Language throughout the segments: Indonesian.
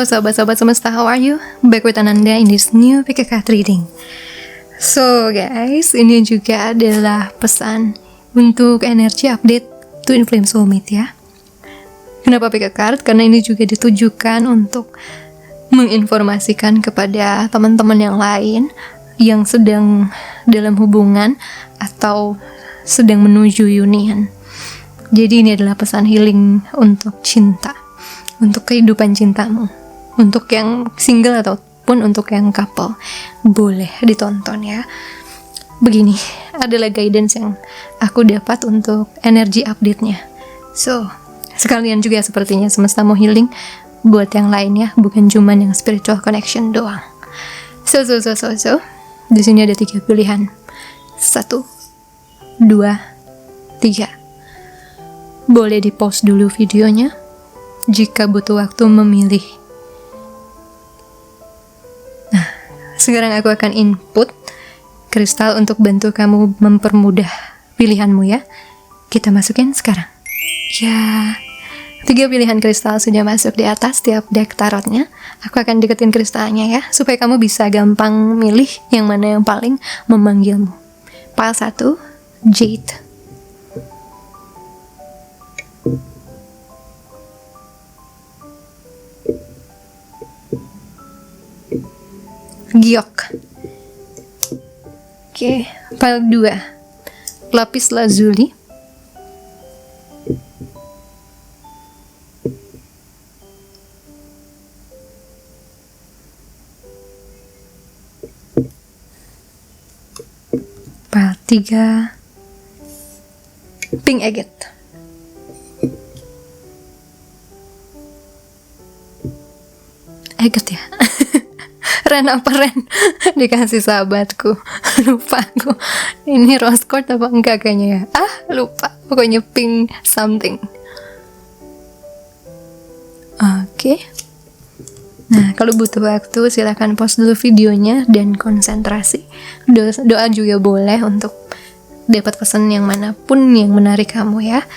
Halo sahabat-sahabat semesta, how are you? Back with Ananda in this new PK card reading. So guys, ini juga adalah pesan untuk energi update Twin Flame Soulmate ya. Kenapa PK card? Karena ini juga ditujukan untuk menginformasikan kepada teman-teman yang lain yang sedang dalam hubungan atau sedang menuju union. Jadi ini adalah pesan healing untuk cinta, untuk kehidupan cintamu, untuk yang single ataupun untuk yang couple. Boleh ditonton ya. Begini, adalah guidance yang aku dapat untuk energi update-nya. So, sekalian juga sepertinya semesta mau healing buat yang lain ya, bukan cuman yang spiritual connection doang. So. Di sini ada 3 pilihan. 1, 2, 3. Boleh di-pause dulu videonya jika butuh waktu memilih. Nah, sekarang aku akan input kristal untuk bantu kamu mempermudah pilihanmu ya. Kita masukin sekarang. Ya, 3 pilihan kristal sudah masuk di atas tiap deck tarotnya. Aku akan deketin kristalnya ya, supaya kamu bisa gampang milih yang mana yang paling memanggilmu. Pile 1, Jade. Giok. Oke, pile 2, Lapis Lazuli. Pile 3, Pink Agate. Agate ya. Ren apa Ren? Dikasih sahabatku. Lupa aku. Ini rose quartz apa enggak kayaknya ya? Lupa. Pokoknya pink something. Oke. Nah, kalau butuh waktu silakan pause dulu videonya dan konsentrasi. Doa juga boleh untuk dapat pesan yang manapun yang menarik kamu ya.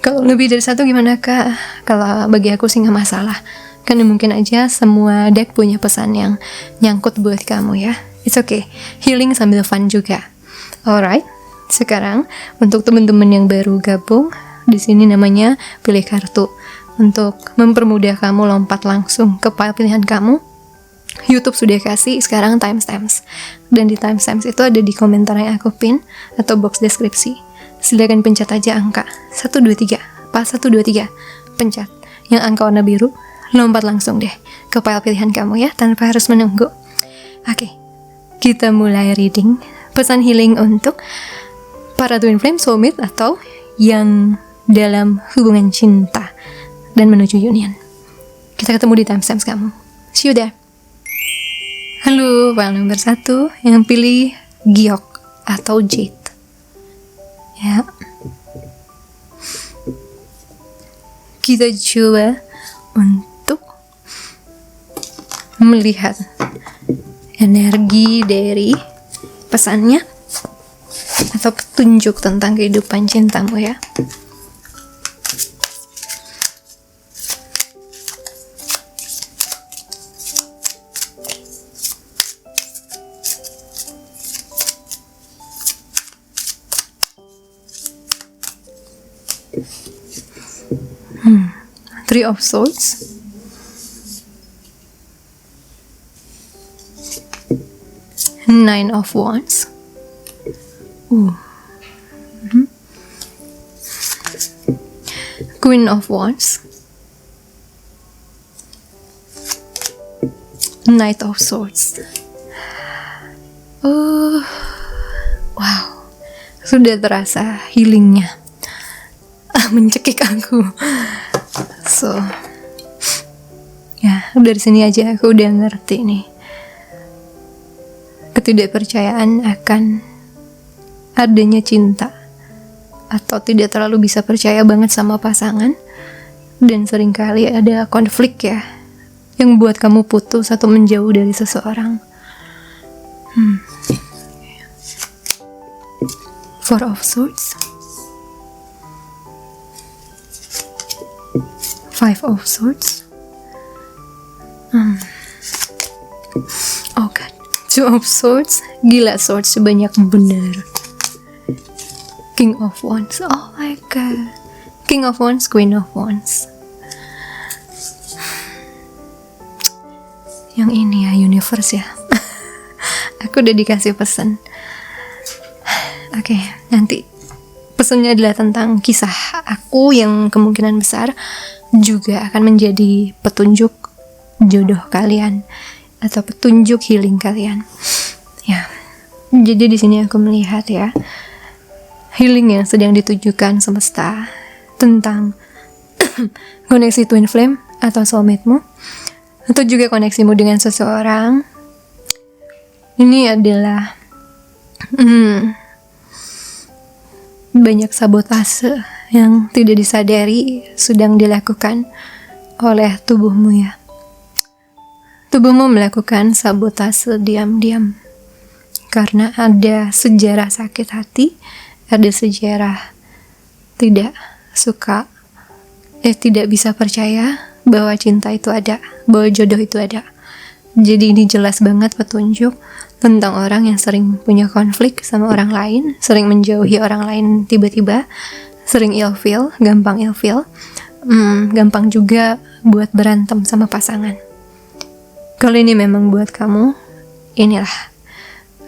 Kalau lebih dari 1 gimana kak? Kalau bagi aku sih nggak masalah. Karena mungkin aja semua deck punya pesan yang nyangkut buat kamu ya. It's okay. Healing sambil fun juga. Alright. Sekarang untuk teman-teman yang baru gabung, di sini namanya pilih kartu. Untuk mempermudah kamu lompat langsung ke file pilihan kamu, YouTube sudah kasih sekarang timestamps. Dan di timestamps itu ada di komentar yang aku pin atau box deskripsi. Silakan pencet aja angka 123, pas 123, pencet yang angka warna biru, lompat langsung deh ke file pilihan kamu ya, tanpa harus menunggu. Oke, kita mulai reading pesan healing untuk para Twin Flame Soulmate atau yang dalam hubungan cinta dan menuju union. Kita ketemu di timestamps kamu. See you there. Halo, file nomor 1 yang pilih Giok atau Jade. Ya. Kita coba untuk melihat energi dari pesannya atau petunjuk tentang kehidupan cintamu ya. Three of Swords, Nine of Wands, Queen of Wands, Knight of Swords. Wow, sudah terasa healingnya. Mencekik aku. So, ya dari sini aja aku udah ngerti nih. Ketidakpercayaan akan adanya cinta atau tidak terlalu bisa percaya banget sama pasangan, dan seringkali ada konflik ya yang buat kamu putus atau menjauh dari seseorang. Four of Swords, Five of Swords, Oh god, Two of Swords. Gila, swords sebanyak bener. King of Wands. Oh my god. King of Wands, Queen of Wands. Yang ini ya, universe ya. Aku udah dikasih pesan. Oke, nanti pesannya adalah tentang kisah aku yang kemungkinan besar juga akan menjadi petunjuk jodoh kalian atau petunjuk healing kalian. Ya. Jadi di sini aku melihat ya, healing yang sedang ditujukan semesta tentang koneksi twin flame atau soulmate-mu, atau juga koneksimu dengan seseorang. Ini adalah banyak sabotase yang tidak disadari sedang dilakukan oleh tubuhmu ya. Tubuhmu melakukan sabotase diam-diam karena ada sejarah sakit hati, ada sejarah tidak suka, tidak bisa percaya bahwa cinta itu ada, bahwa jodoh itu ada. Jadi ini jelas banget petunjuk tentang orang yang sering punya konflik sama orang lain, sering menjauhi orang lain tiba-tiba, sering ilfeel, gampang ilfeel, gampang juga buat berantem sama pasangan. Kalau ini memang buat kamu, inilah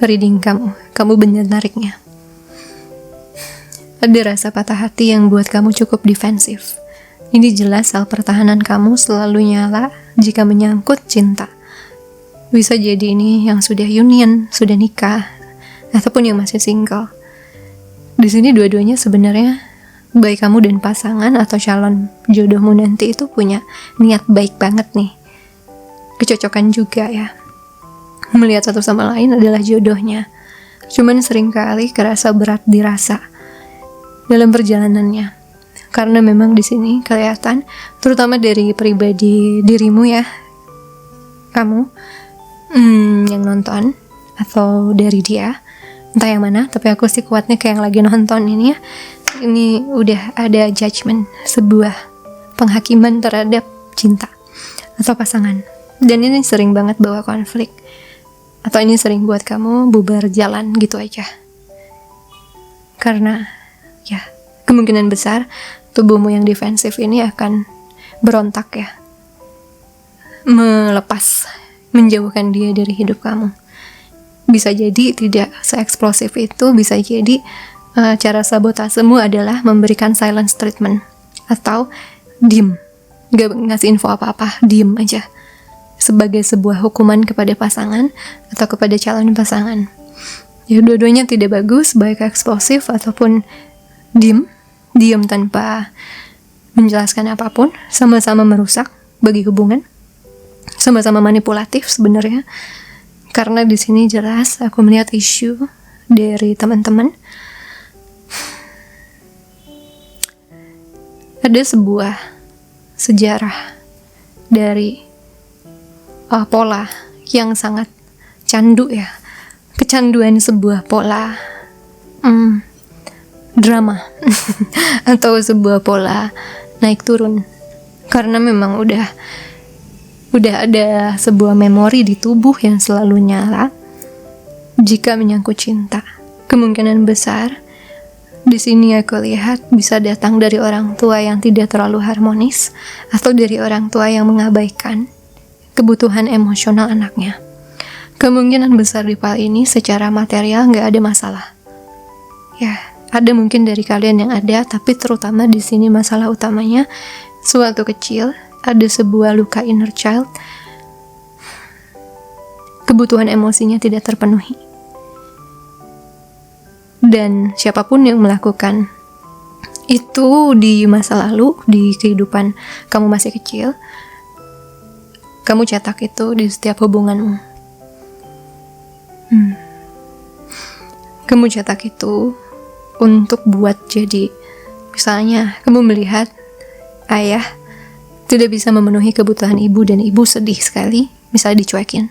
reading kamu benar nariknya. Ada rasa patah hati yang buat kamu cukup defensif. Ini jelas sel pertahanan kamu selalu nyala jika menyangkut cinta. Bisa jadi ini yang sudah union, sudah nikah, ataupun yang masih single. Di sini dua-duanya sebenarnya, baik kamu dan pasangan atau calon jodohmu nanti itu punya niat baik banget nih. Kecocokan juga ya. Melihat satu sama lain adalah jodohnya. Cuman seringkali kerasa berat dirasa dalam perjalanannya. Karena memang di sini kelihatan, terutama dari pribadi dirimu ya, kamu yang nonton atau dari dia, entah yang mana, tapi aku sih kuatnya kayak yang lagi nonton ini ya. Ini udah ada judgment, sebuah penghakiman terhadap cinta atau pasangan, dan ini sering banget bawa konflik, atau ini sering buat kamu bubar jalan gitu aja. Karena ya kemungkinan besar tubuhmu yang defensif ini akan berontak ya, melepas, menjauhkan dia dari hidup kamu. Bisa jadi tidak se-eksplosif itu, bisa jadi cara sabotasemu adalah memberikan silence treatment atau diem, gak ngasih info apa-apa, diem aja sebagai sebuah hukuman kepada pasangan atau kepada calon pasangan. Ya dua-duanya tidak bagus, baik eksplosif ataupun diem tanpa menjelaskan apapun, sama-sama merusak bagi hubungan. Sama-sama manipulatif sebenarnya, karena di sini jelas aku melihat isu dari teman-teman. Ada sebuah sejarah dari pola yang sangat candu ya, kecanduan sebuah pola drama atau sebuah pola naik turun, karena memang udah ada sebuah memori di tubuh yang selalu nyala jika menyangkut cinta. Kemungkinan besar di sini aku lihat bisa datang dari orang tua yang tidak terlalu harmonis, atau dari orang tua yang mengabaikan kebutuhan emosional anaknya. Kemungkinan besar di hal ini secara material nggak ada masalah. Ya, ada mungkin dari kalian yang ada, tapi terutama di sini masalah utamanya suatu kecil. Ada sebuah luka inner child, kebutuhan emosinya tidak terpenuhi. Dan siapapun yang melakukan itu di masa lalu, di kehidupan kamu masih kecil, kamu cetak itu di setiap hubunganmu. Kamu cetak itu untuk buat jadi, misalnya kamu melihat ayah tidak bisa memenuhi kebutuhan ibu dan ibu sedih sekali, misalnya dicuekin.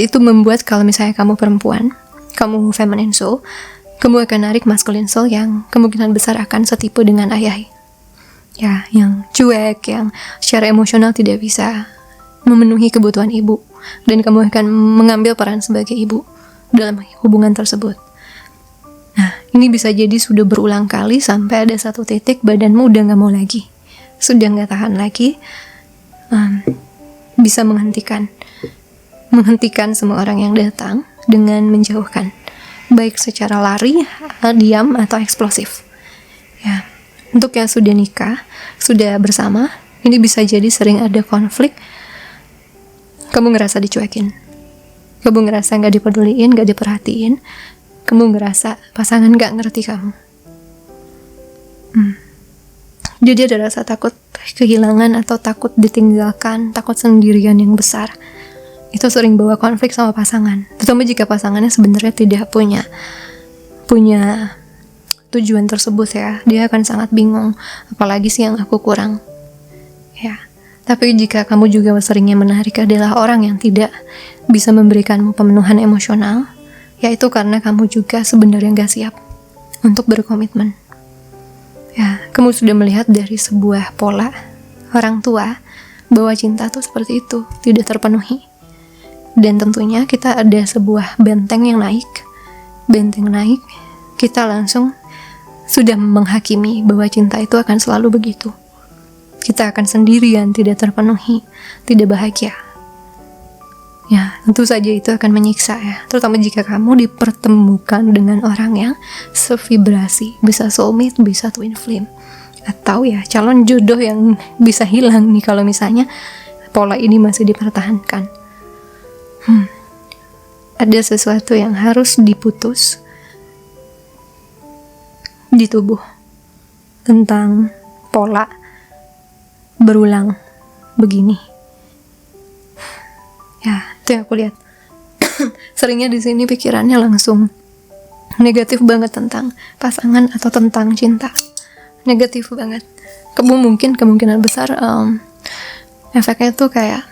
Itu membuat kalau misalnya kamu perempuan, kamu feminine soul, kamu akan narik masculine soul yang kemungkinan besar akan setipe dengan ayah. ya, yang cuek, yang secara emosional tidak bisa memenuhi kebutuhan ibu, dan kamu akan mengambil peran sebagai ibu dalam hubungan tersebut. Nah, ini bisa jadi sudah berulang kali sampai ada satu titik badanmu udah gak mau lagi, sudah gak tahan lagi, bisa menghentikan semua orang yang datang dengan menjauhkan, baik secara lari, diam, atau eksplosif. Ya, untuk yang sudah nikah, sudah bersama, ini bisa jadi sering ada konflik. Kamu ngerasa dicuekin, kamu ngerasa gak dipeduliin, gak diperhatiin, kamu ngerasa pasangan gak ngerti kamu. Jadi ada rasa takut kehilangan atau takut ditinggalkan, takut sendirian yang besar. Itu sering bawa konflik sama pasangan, terutama jika pasangannya sebenarnya tidak punya tujuan tersebut ya. Dia akan sangat bingung, apalagi sih yang aku kurang ya. Tapi jika kamu juga seringnya menarik adalah orang yang tidak bisa memberikanmu pemenuhan emosional, ya itu karena kamu juga sebenarnya gak siap untuk berkomitmen ya. Kamu sudah melihat dari sebuah pola orang tua bahwa cinta tuh seperti itu, tidak terpenuhi. Dan tentunya kita ada sebuah benteng naik, kita langsung sudah menghakimi bahwa cinta itu akan selalu begitu. Kita akan sendirian, tidak terpenuhi, tidak bahagia. Ya, tentu saja itu akan menyiksa ya, terutama jika kamu dipertemukan dengan orang yang sevibrasi, bisa soulmate, bisa twin flame, atau ya calon jodoh yang bisa hilang nih kalau misalnya pola ini masih dipertahankan. Ada sesuatu yang harus diputus di tubuh tentang pola berulang begini. Ya, itu yang aku lihat. Seringnya di sini pikirannya langsung negatif banget tentang pasangan atau tentang cinta. Negatif banget. Kamu mungkin kemungkinan besar efeknya tuh kayak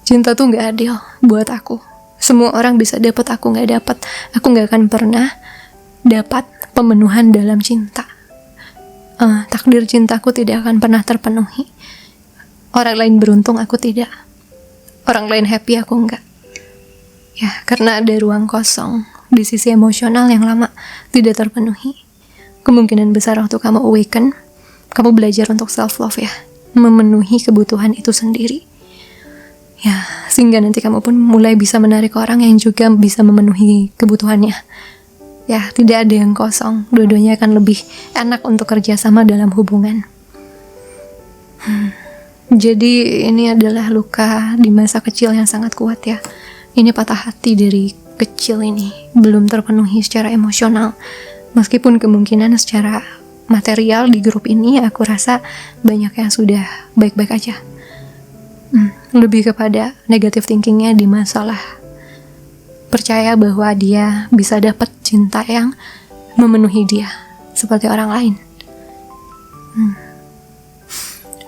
cinta tuh gak adil buat aku. Semua orang bisa dapat, aku gak dapat. Aku gak akan pernah dapat pemenuhan dalam cinta. Takdir cintaku tidak akan pernah terpenuhi. Orang lain beruntung, aku tidak. Orang lain happy, aku enggak. Ya, karena ada ruang kosong di sisi emosional yang lama tidak terpenuhi. Kemungkinan besar waktu kamu awaken, kamu belajar untuk self-love ya, memenuhi kebutuhan itu sendiri. Ya, sehingga nanti kamu pun mulai bisa menarik orang yang juga bisa memenuhi kebutuhannya. Ya, tidak ada yang kosong. Dua-duanya akan lebih enak untuk kerjasama dalam hubungan. Jadi ini adalah luka di masa kecil yang sangat kuat ya. Ini patah hati dari kecil ini, belum terpenuhi secara emosional. Meskipun kemungkinan secara material di grup ini aku rasa banyak yang sudah baik-baik aja. Lebih kepada negative thinkingnya di masalah percaya bahwa dia bisa dapat cinta yang memenuhi dia seperti orang lain.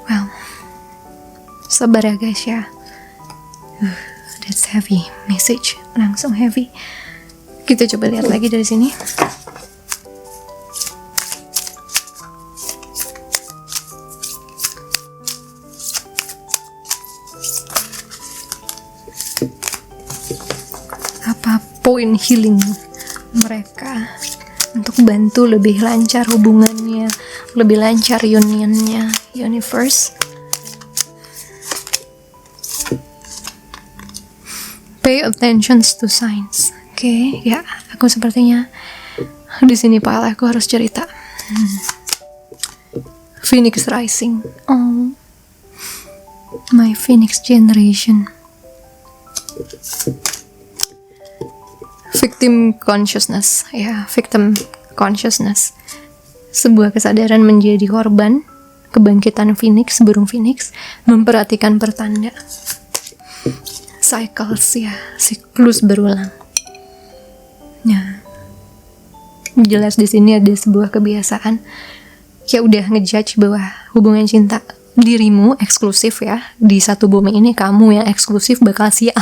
Well, sabar ya guys ya. That's heavy message, langsung heavy. Kita coba lihat lagi dari sini. Apa poin healing mereka untuk bantu lebih lancar hubungannya, lebih lancar unionnya, universe? Pay attention to signs. Oke, ya, aku sepertinya di sini Pak, aku harus cerita. Phoenix Rising. Oh, my Phoenix generation. Victim consciousness, ya, victim consciousness. Sebuah kesadaran menjadi korban kebangkitan Phoenix, burung Phoenix, memperhatikan pertanda. Cycles ya, siklus berulang. Ya, jelas di sini ada sebuah kebiasaan. Ya udah ngejudge bahwa hubungan cinta dirimu eksklusif ya, di satu bumi ini kamu yang eksklusif bakal sial.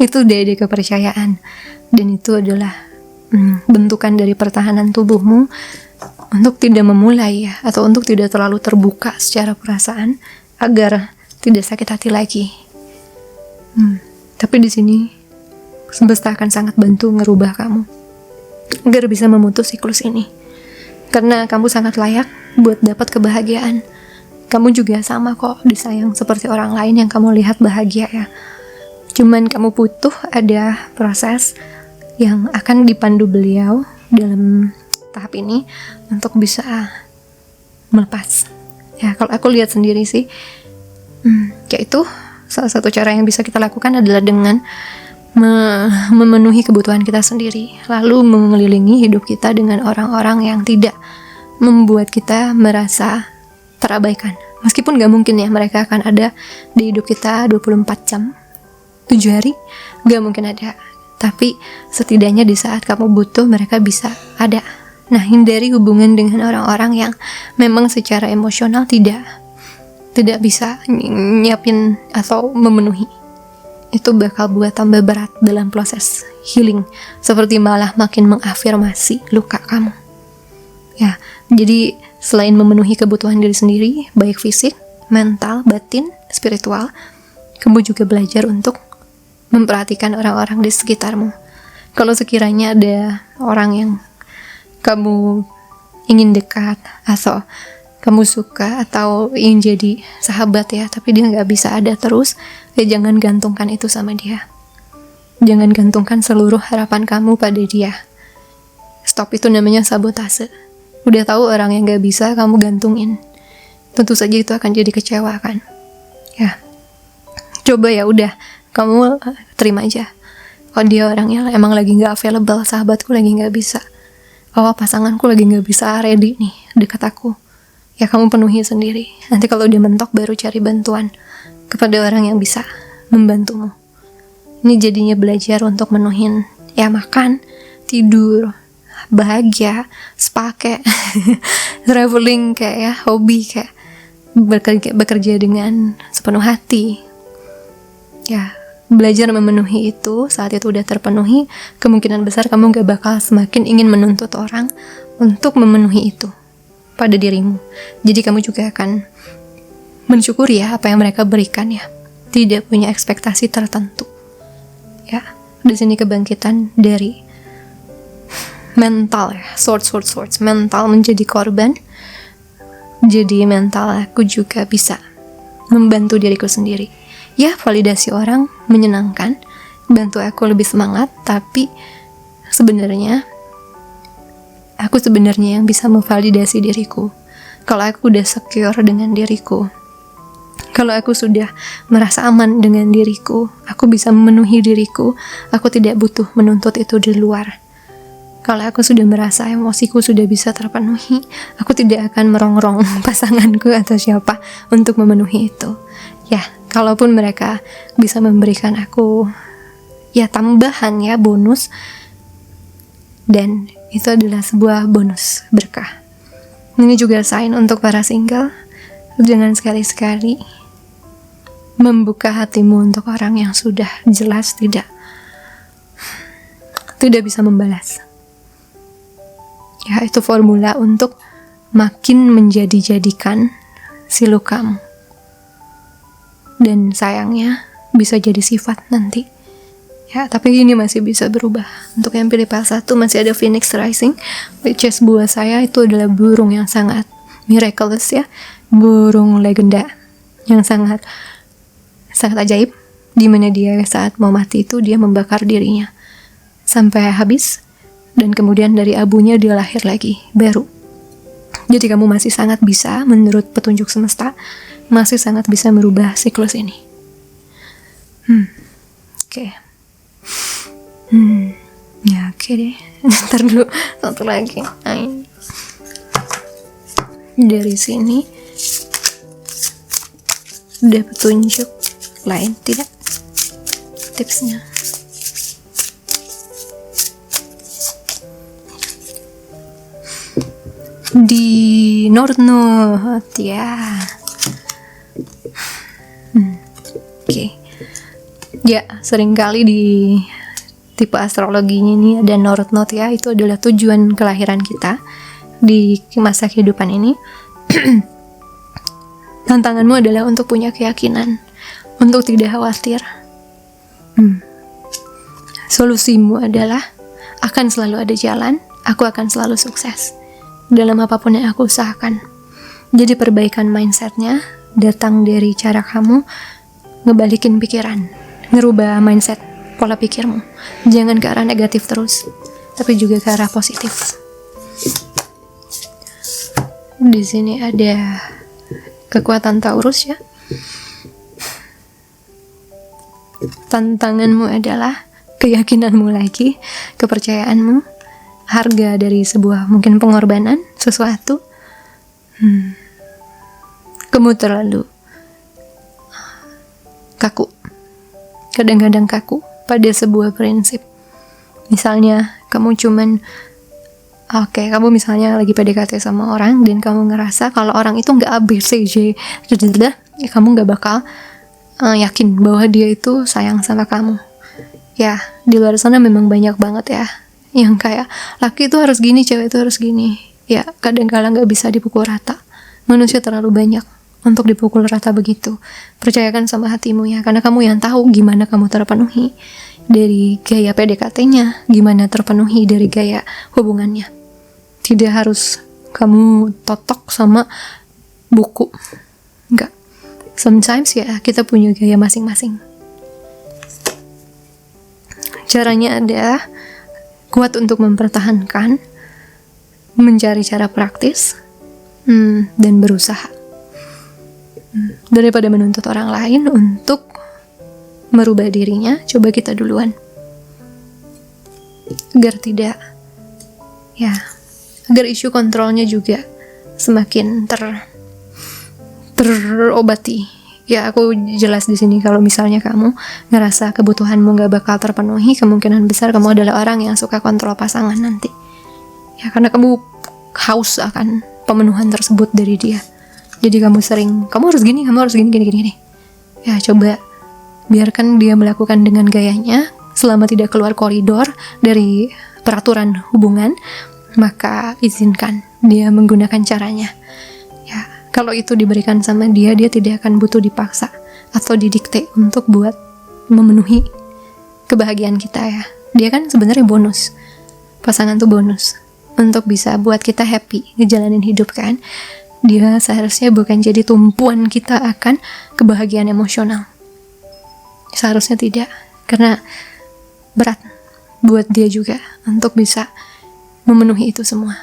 Itu udah ada kepercayaan, dan itu adalah bentukan dari pertahanan tubuhmu untuk tidak memulai ya, atau untuk tidak terlalu terbuka secara perasaan agar tidak sakit hati lagi. Tapi di sini semesta akan sangat bantu ngerubah kamu agar bisa memutus siklus ini, karena kamu sangat layak buat dapat kebahagiaan. Kamu juga sama kok, disayang seperti orang lain yang kamu lihat bahagia ya. Cuman kamu butuh ada proses yang akan dipandu beliau dalam tahap ini untuk bisa melepas. Ya, kalau aku lihat sendiri sih, yaitu salah satu cara yang bisa kita lakukan adalah dengan memenuhi kebutuhan kita sendiri, lalu mengelilingi hidup kita dengan orang-orang yang tidak membuat kita merasa terabaikan. Meskipun gak mungkin ya mereka akan ada di hidup kita 24 jam 7 hari, gak mungkin ada, tapi setidaknya di saat kamu butuh mereka bisa ada. Nah, hindari hubungan dengan orang-orang yang memang secara emosional tidak bisa nyiapin atau memenuhi. Itu bakal buat tambah berat dalam proses healing, seperti malah makin mengafirmasi luka kamu. Ya, jadi selain memenuhi kebutuhan diri sendiri, baik fisik, mental, batin, spiritual, kamu juga belajar untuk memperhatikan orang-orang di sekitarmu. Kalau sekiranya ada orang yang kamu ingin dekat, atau kamu suka, atau ingin jadi sahabat ya, tapi dia nggak bisa ada terus, ya jangan gantungkan itu sama dia. Jangan gantungkan seluruh harapan kamu pada dia. Stop, itu namanya sabotase. Udah tahu orang yang gak bisa kamu gantungin, tentu saja itu akan jadi kecewa kan. Ya, coba ya udah, kamu terima aja. Oh, dia orangnya emang lagi gak available, sahabatku lagi gak bisa. Oh, pasanganku lagi gak bisa ready nih dekat aku. Ya, kamu penuhi sendiri. Nanti kalau dia mentok baru cari bantuan kepada orang yang bisa membantumu. Ini jadinya belajar untuk menuhin ya makan, tidur, bahagia, spa kayak traveling kayak ya, hobi kayak bekerja dengan sepenuh hati. Ya, belajar memenuhi itu. Saat itu udah terpenuhi, kemungkinan besar kamu gak bakal semakin ingin menuntut orang untuk memenuhi itu pada dirimu. Jadi kamu juga akan mensyukuri ya apa yang mereka berikan ya. Tidak punya ekspektasi tertentu. Ya, di sini kebangkitan dari mental ya, swords, mental menjadi korban. Jadi mental aku juga bisa membantu diriku sendiri. Ya, validasi orang menyenangkan, bantu aku lebih semangat, tapi sebenarnya aku yang bisa memvalidasi diriku. Kalau aku udah secure dengan diriku, kalau aku sudah merasa aman dengan diriku, aku bisa memenuhi diriku, aku tidak butuh menuntut itu di luar. Kalau aku sudah merasa emosiku sudah bisa terpenuhi, aku tidak akan merongrong pasanganku atau siapa untuk memenuhi itu. Ya, kalaupun mereka bisa memberikan aku ya tambahan ya, bonus, dan itu adalah sebuah bonus berkah. Ini juga sign untuk para single, jangan sekali-sekali membuka hatimu untuk orang yang sudah jelas tidak bisa membalas. Ya, itu formula untuk makin menjadi-jadikan si lukamu. Dan sayangnya bisa jadi sifat nanti. Ya, tapi ini masih bisa berubah. Untuk yang pilih PL 1 masih ada Phoenix Rising, which is buah saya itu adalah burung yang sangat miraculous ya. Burung legenda yang sangat ajaib, di mana dia saat mau mati itu dia membakar dirinya sampai habis. Dan kemudian dari abunya dia lahir lagi, baru. Jadi kamu masih sangat bisa, menurut petunjuk semesta, masih sangat bisa merubah siklus ini. Oke. Ya oke deh. Ntar dulu, satu lagi. Dari sini, udah petunjuk lain, tidak? Tipsnya. Di North ya. Oke. Ya, seringkali di tipe astrologinya ini ada North Node ya, itu adalah tujuan kelahiran kita. di masa kehidupan ini. Tantanganmu adalah untuk punya keyakinan, untuk tidak khawatir. Solusimu adalah akan selalu ada jalan, aku akan selalu sukses dalam apapun yang aku usahakan. Jadi perbaikan mindsetnya datang dari cara kamu ngebalikin pikiran, ngerubah mindset, pola pikirmu. Jangan ke arah negatif terus, tapi juga ke arah positif. Di sini ada kekuatan Taurus ya. Tantanganmu adalah keyakinanmu lagi, kepercayaanmu, harga dari sebuah mungkin pengorbanan sesuatu. Kamu terlalu kaku, kadang-kadang kaku pada sebuah prinsip. Misalnya kamu kamu misalnya lagi PDKT sama orang dan kamu ngerasa kalau orang itu nggak ABCJ, ya kamu nggak bakal yakin bahwa dia itu sayang sama kamu. Ya, di luar sana memang banyak banget ya yang kayak laki itu harus gini, cewek itu harus gini. Ya, kadang-kadang nggak bisa dipukul rata. Manusia terlalu banyak untuk dipukul rata begitu. Percayakan sama hatimu ya, karena kamu yang tahu gimana kamu terpenuhi dari gaya PDKT-nya, gimana terpenuhi dari gaya hubungannya. Tidak harus kamu totok sama buku. Enggak. Sometimes ya kita punya gaya masing-masing. Caranya adalah kuat untuk mempertahankan, mencari cara praktis, dan berusaha. Daripada menuntut orang lain untuk merubah dirinya, coba kita duluan. Agar isu kontrolnya juga semakin terobati. Ya, aku jelas di sini kalau misalnya kamu ngerasa kebutuhanmu gak bakal terpenuhi, kemungkinan besar kamu adalah orang yang suka kontrol pasangan nanti. Ya, karena kamu haus akan pemenuhan tersebut dari dia. Jadi kamu harus gini, gini. Ya, coba biarkan dia melakukan dengan gayanya, selama tidak keluar koridor dari peraturan hubungan, maka izinkan dia menggunakan caranya. Ya, kalau itu diberikan sama dia tidak akan butuh dipaksa atau didikte untuk buat memenuhi kebahagiaan kita ya. Dia kan sebenarnya bonus. Pasangan tuh bonus untuk bisa buat kita happy ngejalanin hidup kan. Dia seharusnya bukan jadi tumpuan kita akan kebahagiaan emosional. Seharusnya tidak, karena berat buat dia juga untuk bisa memenuhi itu semua.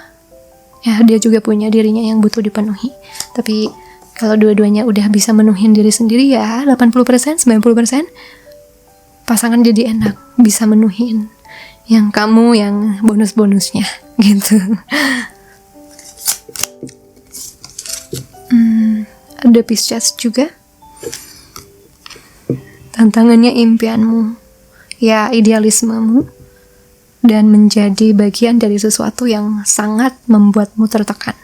Ya, dia juga punya dirinya yang butuh dipenuhi. Tapi kalau dua-duanya udah bisa menuhin diri sendiri ya 80%, 90%, pasangan jadi enak, bisa menuhin yang kamu yang bonus-bonusnya gitu. Ada Pisces juga. Tantangannya impianmu, ya idealismemu, dan menjadi bagian dari sesuatu yang sangat membuatmu tertekan,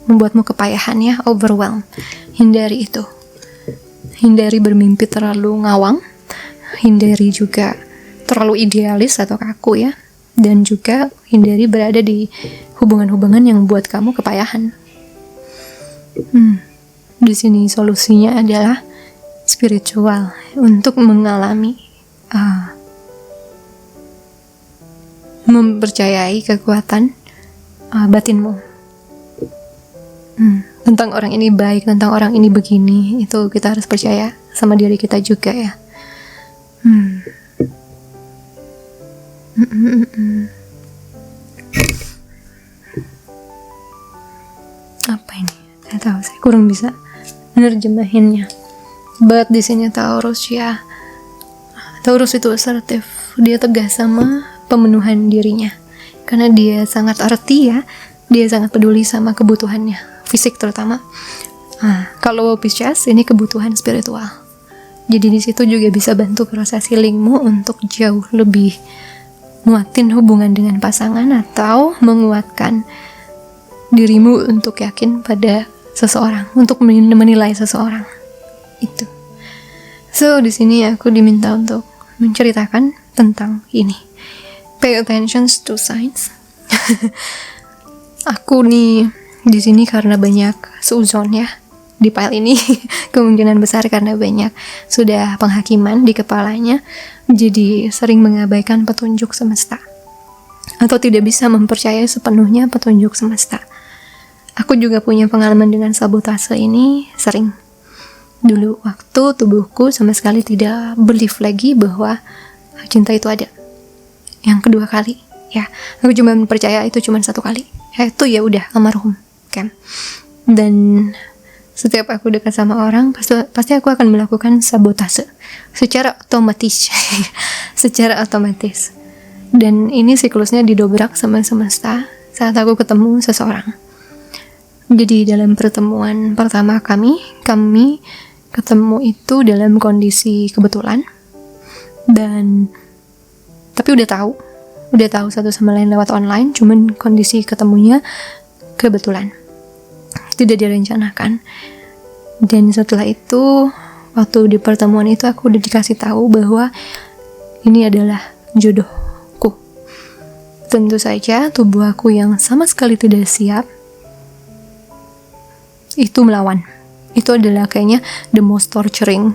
membuatmu kepayahan ya, overwhelm. Hindari itu. Hindari bermimpi terlalu ngawang, hindari juga terlalu idealis atau kaku ya, dan juga hindari berada di hubungan-hubungan yang buat kamu kepayahan. Di sini solusinya adalah spiritual untuk mengalami mempercayai kekuatan batinmu. Tentang orang ini baik, tentang orang ini begini, itu kita harus percaya sama diri kita juga ya. Apa ini? Saya tahu, saya kurang bisa menerjemahinnya. But di sini Taurus ya. Taurus itu asertif, dia tegas sama pemenuhan dirinya. Karena dia sangat arti ya, dia sangat peduli sama kebutuhannya, fisik terutama. Kalau Pisces ini kebutuhan spiritual. Jadi di situ juga bisa bantu proses healingmu untuk jauh lebih nguatin hubungan dengan pasangan atau menguatkan dirimu untuk yakin pada seseorang, untuk menilai seseorang. Itu. So di sini aku diminta untuk menceritakan tentang ini. Pay attention to signs. aku nih di sini karena banyak seuzon ya di file ini. Kemungkinan besar karena banyak sudah penghakiman di kepalanya, jadi sering mengabaikan petunjuk semesta atau tidak bisa mempercayai sepenuhnya petunjuk semesta. Aku juga punya pengalaman dengan sabotase ini sering. Dulu waktu tubuhku sama sekali tidak believe lagi bahwa cinta itu ada. Yang kedua kali, ya, aku cuma percaya itu cuma satu kali. Itu ya udah almarhum, kan. Dan setiap aku dekat sama orang, pasti aku akan melakukan sabotase secara otomatis. Secara otomatis. Dan ini siklusnya didobrak sama semesta saat aku ketemu seseorang. Jadi dalam pertemuan pertama kami ketemu itu dalam kondisi kebetulan, dan tapi udah tahu satu sama lain lewat online, cuman kondisi ketemunya kebetulan, tidak direncanakan. Dan setelah itu, waktu di pertemuan itu aku udah dikasih tahu bahwa ini adalah jodohku. Tentu saja tubuh aku yang sama sekali tidak siap itu melawan. Itu adalah kayaknya the most torturing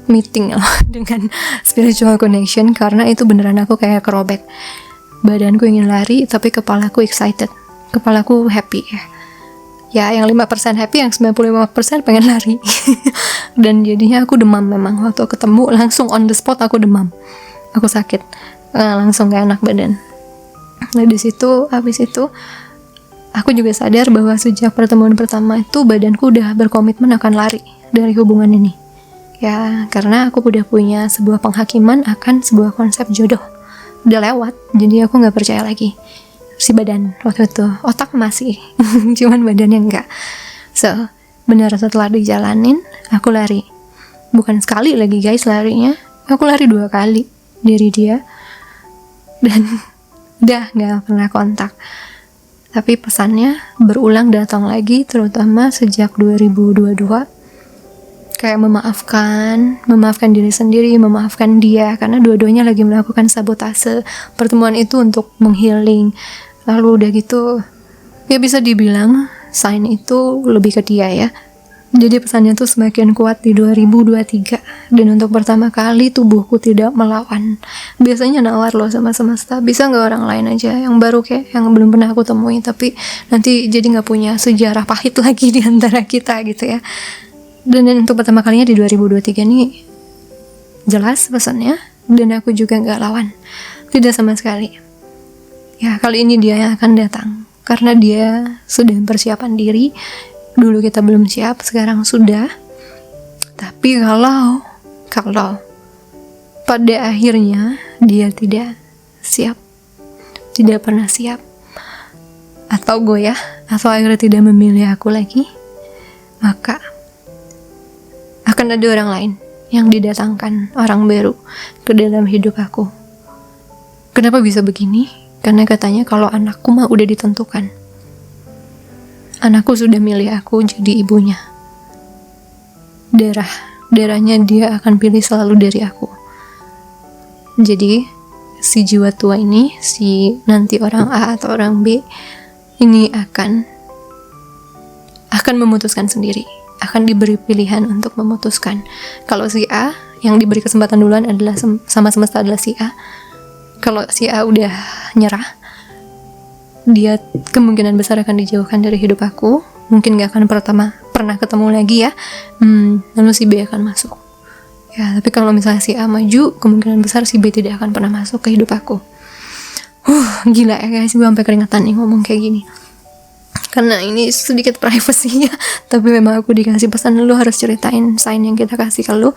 meeting dengan spiritual connection, karena itu beneran aku kayak kerobek. Badanku ingin lari tapi kepalaku excited, kepalaku happy ya, yang 5% happy, yang 95% pengen lari. Dan jadinya aku demam. Memang waktu ketemu langsung on the spot aku demam, aku sakit, langsung gak enak badan. Nah habis itu aku juga sadar bahwa sejak pertemuan pertama itu badanku udah berkomitmen akan lari dari hubungan ini. Ya, karena aku udah punya sebuah penghakiman akan sebuah konsep jodoh. Udah lewat, jadi aku gak percaya lagi. Si badan waktu itu, otak masih, cuman badannya enggak. So, benar setelah dijalanin, aku lari. Bukan sekali lagi guys larinya, aku lari 2 kali dari dia. Dan udah gak pernah kontak. Tapi pesannya berulang datang lagi, terutama sejak 2022. Kayak memaafkan diri sendiri, memaafkan dia, karena dua-duanya lagi melakukan sabotase pertemuan itu untuk menghealing. Lalu udah gitu, ya bisa dibilang sign itu lebih ke dia ya. Jadi pesannya tuh semakin kuat di 2023. Dan untuk pertama kali tubuhku tidak melawan. Biasanya nawar loh sama semesta, bisa gak orang lain aja yang baru kayak yang belum pernah aku temui, tapi nanti jadi gak punya sejarah pahit lagi di antara kita gitu ya. Dan untuk pertama kalinya di 2023 ini jelas pesannya, dan aku juga gak lawan, tidak sama sekali. Ya, kali ini dia yang akan datang karena dia sudah mempersiapkan diri. Dulu kita belum siap, sekarang sudah. Tapi kalau pada akhirnya dia tidak siap, tidak pernah siap, atau goyah, atau akhirnya tidak memilih aku lagi, maka akan ada orang lain yang didatangkan, orang baru ke dalam hidup aku. Kenapa bisa begini? Karena katanya kalau anakku mah udah ditentukan. Anakku sudah milih aku jadi ibunya. Darahnya dia akan pilih selalu dari aku. Jadi si jiwa tua ini, si nanti orang A atau orang B ini akan memutuskan sendiri, akan diberi pilihan untuk memutuskan. Kalau si A yang diberi kesempatan duluan adalah sama semesta adalah si A. Kalau si A udah nyerah, dia kemungkinan besar akan dijauhkan dari hidup aku. Mungkin gak akan pernah ketemu lagi ya. Lalu si B akan masuk. Ya, tapi kalau misalnya si A maju, kemungkinan besar si B tidak akan pernah masuk ke hidup aku. Gila ya guys, gue sampai keringatan nih ngomong kayak gini. Karena ini sedikit privacy ya. Tapi memang aku dikasih pesan, lu harus ceritain sign yang kita kasih ke lu.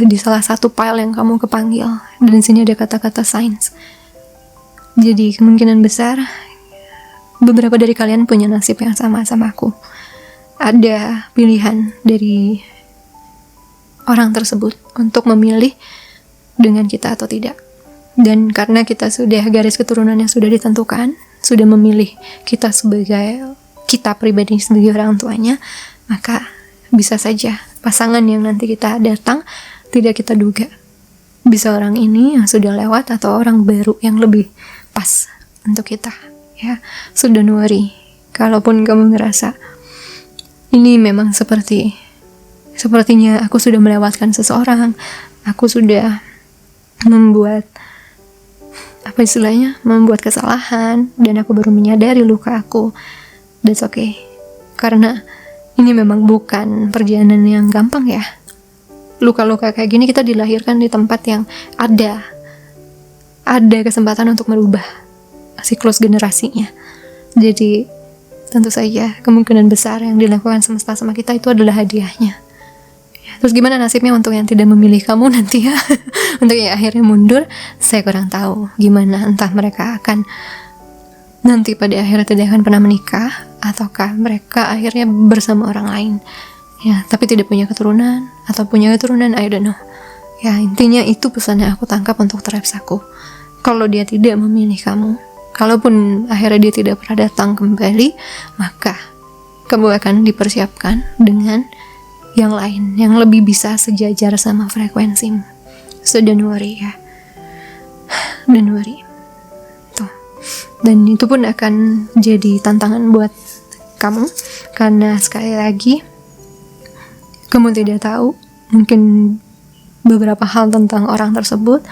Di salah satu file yang kamu kepanggil, dan di sini ada kata-kata signs. Jadi kemungkinan besar beberapa dari kalian punya nasib yang sama aku. Ada pilihan dari orang tersebut untuk memilih dengan kita atau tidak. Dan karena kita sudah garis keturunannya sudah ditentukan, sudah memilih kita pribadi sebagai orang tuanya, maka bisa saja pasangan yang nanti kita datang tidak kita duga. Bisa orang ini yang sudah lewat atau orang baru yang lebih pas untuk kita. ya. So don't worry, kalaupun kamu ngerasa ini memang sepertinya aku sudah melewatkan seseorang, aku sudah membuat membuat kesalahan dan aku baru menyadari luka aku. That's okay, karena ini memang bukan perjalanan yang gampang ya. Luka-luka kayak gini kita dilahirkan di tempat yang ada kesempatan untuk merubah siklus generasinya. Jadi tentu saja kemungkinan besar yang dilakukan semesta sama kita itu adalah hadiahnya. Terus gimana nasibnya untuk yang tidak memilih kamu nanti ya? Untuk yang akhirnya mundur, saya kurang tahu gimana. Entah mereka akan nanti pada akhirnya tidak akan pernah menikah, ataukah mereka akhirnya bersama orang lain ya, tapi tidak punya keturunan, atau punya keturunan, I don't know ya. Intinya itu pesan yang aku tangkap untuk Traps aku. Kalau dia tidak memilih kamu, kalaupun akhirnya dia tidak pernah datang kembali, maka kamu akan dipersiapkan dengan yang lain yang lebih bisa sejajar sama frekuensimu. So don't worry ya, don't worry tuh. Dan itu pun akan jadi tantangan buat kamu, karena sekali lagi kamu tidak tahu mungkin beberapa hal tentang orang tersebut.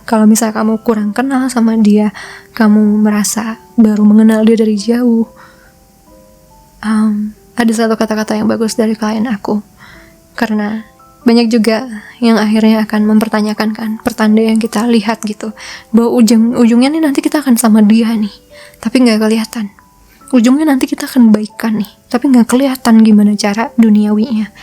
Kalau misalnya kamu kurang kenal sama dia, kamu merasa baru mengenal dia dari jauh. Ada satu kata-kata yang bagus dari klien aku, karena banyak juga yang akhirnya akan mempertanyakan kan pertanda yang kita lihat gitu, bahwa ujungnya nih nanti kita akan sama dia nih, tapi nggak kelihatan. Ujungnya nanti kita akan baikan nih, tapi nggak kelihatan gimana cara duniawinya.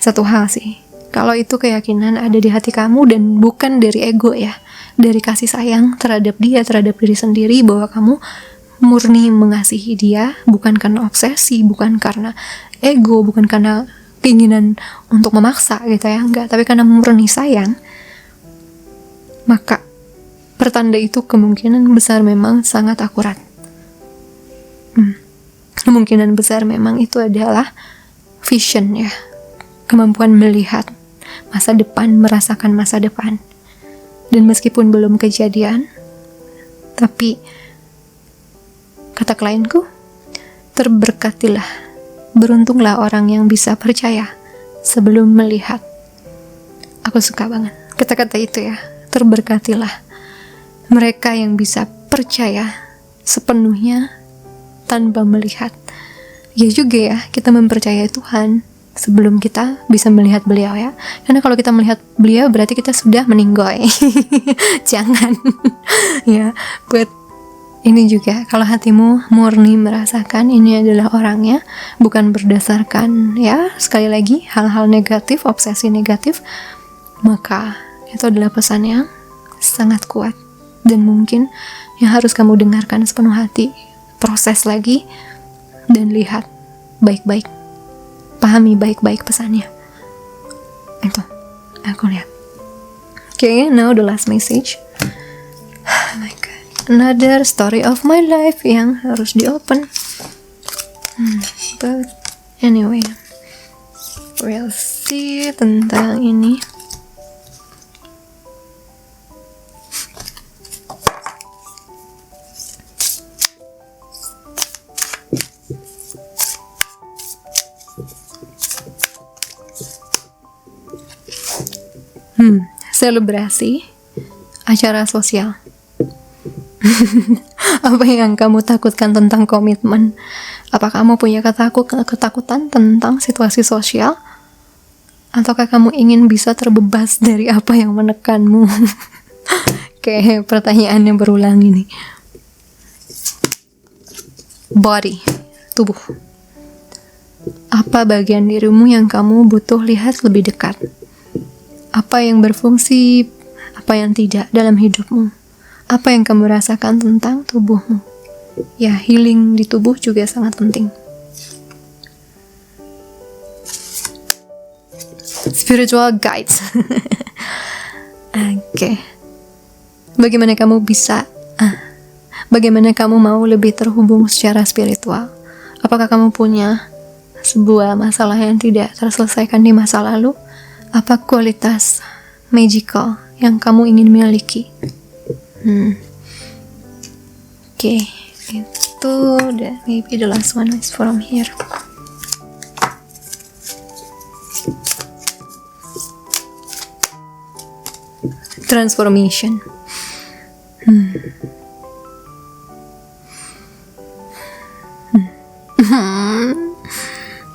Satu hal sih, kalau itu keyakinan ada di hati kamu dan bukan dari ego ya, dari kasih sayang terhadap dia, terhadap diri sendiri, bahwa kamu murni mengasihi dia, bukan karena obsesi, bukan karena ego, bukan karena keinginan untuk memaksa gitu ya, enggak, tapi karena murni sayang, maka pertanda itu kemungkinan besar memang sangat akurat. Kemungkinan besar memang itu adalah vision ya, kemampuan melihat masa depan, merasakan masa depan. Dan meskipun belum kejadian, tapi kata klienku, terberkatilah, beruntunglah orang yang bisa percaya sebelum melihat. Aku suka banget kata-kata itu ya, terberkatilah mereka yang bisa percaya sepenuhnya tanpa melihat. Ya juga ya, kita mempercayai Tuhan sebelum kita bisa melihat beliau ya, karena kalau kita melihat beliau berarti kita sudah meninggoy. Jangan ya, buat ini juga, kalau hatimu murni merasakan ini adalah orangnya, bukan berdasarkan ya, sekali lagi, hal-hal negatif, obsesi negatif, maka itu adalah pesan yang sangat kuat dan mungkin yang harus kamu dengarkan sepenuh hati. Proses lagi dan lihat baik-baik, pahami baik-baik pesannya. Itu aku lihat. Okay, now the last message. Oh my god, another story of my life yang harus di open. But anyway, we'll see tentang ini. Selebrasi acara sosial. Apa yang kamu takutkan tentang komitmen? Apa kamu punya ketakutan tentang situasi sosial? Ataukah kamu ingin bisa terbebas dari apa yang menekanmu? Kayak pertanyaan yang berulang ini. Body, tubuh. Apa bagian dirimu yang kamu butuh lihat lebih dekat? Apa yang berfungsi, apa yang tidak dalam hidupmu? Apa yang kamu rasakan tentang tubuhmu? Ya, healing di tubuh juga sangat penting. Spiritual guides. Oke. Bagaimana kamu mau lebih terhubung secara spiritual? Apakah kamu punya sebuah masalah yang tidak terselesaikan di masa lalu? Apa kualitas magical yang kamu ingin miliki? Oke, itu udah, maybe the last one is from here. Transformation.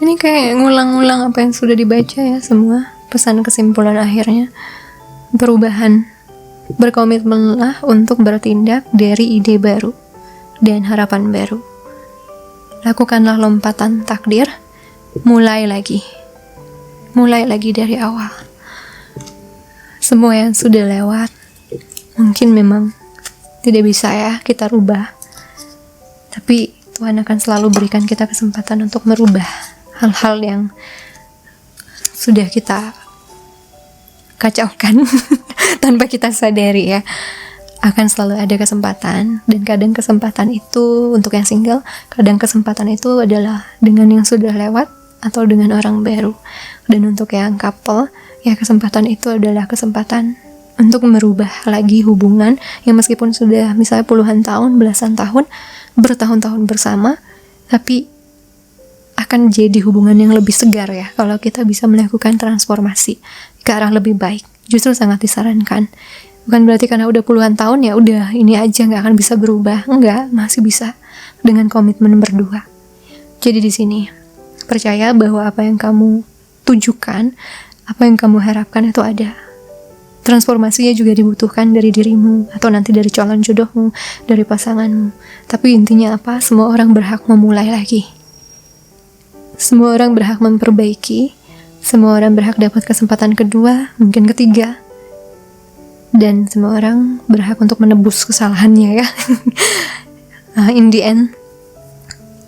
Ini kayak ngulang-ngulang apa yang sudah dibaca ya semua. Pesan kesimpulan akhirnya, perubahan. Berkomitmenlah untuk bertindak dari ide baru dan harapan baru. Lakukanlah lompatan takdir, mulai lagi dari awal. Semua yang sudah lewat mungkin memang tidak bisa ya kita rubah, tapi Tuhan akan selalu berikan kita kesempatan untuk merubah hal-hal yang sudah kita kacaukan tanpa kita sadari ya. Akan selalu ada kesempatan, dan kadang kesempatan itu untuk yang single, kadang kesempatan itu adalah dengan yang sudah lewat atau dengan orang baru. Dan untuk yang couple, ya kesempatan itu adalah kesempatan untuk merubah lagi hubungan yang meskipun sudah misalnya puluhan tahun, belasan tahun, bertahun-tahun bersama, tapi akan jadi hubungan yang lebih segar ya kalau kita bisa melakukan transformasi ke arah lebih baik. Justru sangat disarankan. Bukan berarti karena udah puluhan tahun ya udah ini aja nggak akan bisa berubah. Enggak, masih bisa dengan komitmen berdua. Jadi di sini percaya bahwa apa yang kamu tujukan, apa yang kamu harapkan itu ada. Transformasinya juga dibutuhkan dari dirimu atau nanti dari calon jodohmu, dari pasanganmu. Tapi intinya apa? Semua orang berhak memulai lagi. Semua orang berhak memperbaiki. Semua orang berhak dapat kesempatan kedua, mungkin ketiga. Dan semua orang berhak untuk menebus kesalahannya ya. In the end,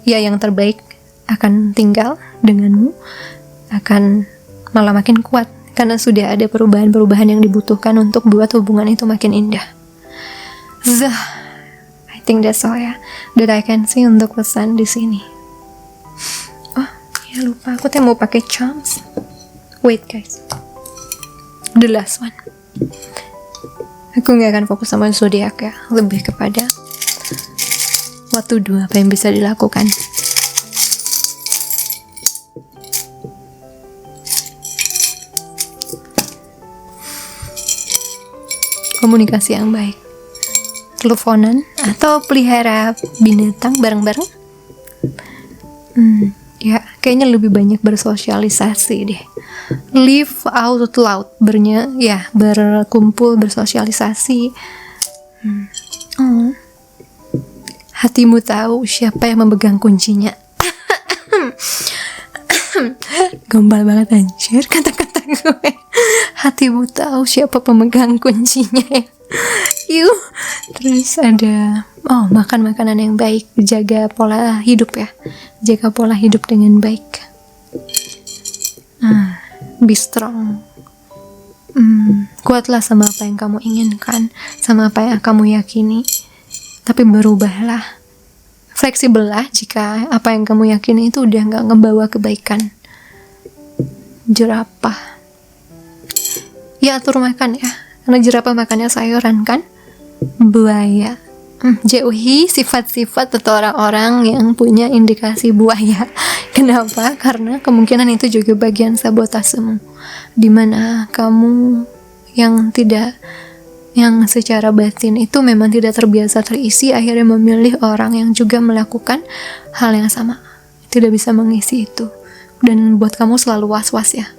ya yang terbaik akan tinggal denganmu, akan malah makin kuat karena sudah ada perubahan-perubahan yang dibutuhkan untuk buat hubungan itu makin indah. I think that's all ya that I can see untuk pesan di sini. Oh ya lupa, aku mau pakai charms. Wait guys, the last one. Aku nggak akan fokus sama zodiak ya, lebih kepada what to do, apa yang bisa dilakukan. Komunikasi yang baik, teleponan atau pelihara binatang bareng-bareng. Ya kayaknya lebih banyak bersosialisasi deh. Live out loud, berkumpul, bersosialisasi. Hatimu tahu siapa yang memegang kuncinya. Gombal banget anjir kata-kata gue. Hatimu tahu siapa pemegang kuncinya ya. Terus ada makan makanan yang baik, jaga pola hidup ya, jaga pola hidup dengan baik. Be strong. Kuatlah sama apa yang kamu inginkan, sama apa yang kamu yakini. Tapi berubahlah, fleksibel lah jika apa yang kamu yakini itu udah gak ngebawa kebaikan. Jerapah, ya atur makan ya, karena jerapah makannya sayuran kan. Buaya, jauhi sifat-sifat atau orang-orang yang punya indikasi buaya. Kenapa? Karena kemungkinan itu juga bagian sabotasemu, dimana kamu yang secara batin itu memang tidak terbiasa terisi, akhirnya memilih orang yang juga melakukan hal yang sama, tidak bisa mengisi itu, dan buat kamu selalu was-was ya,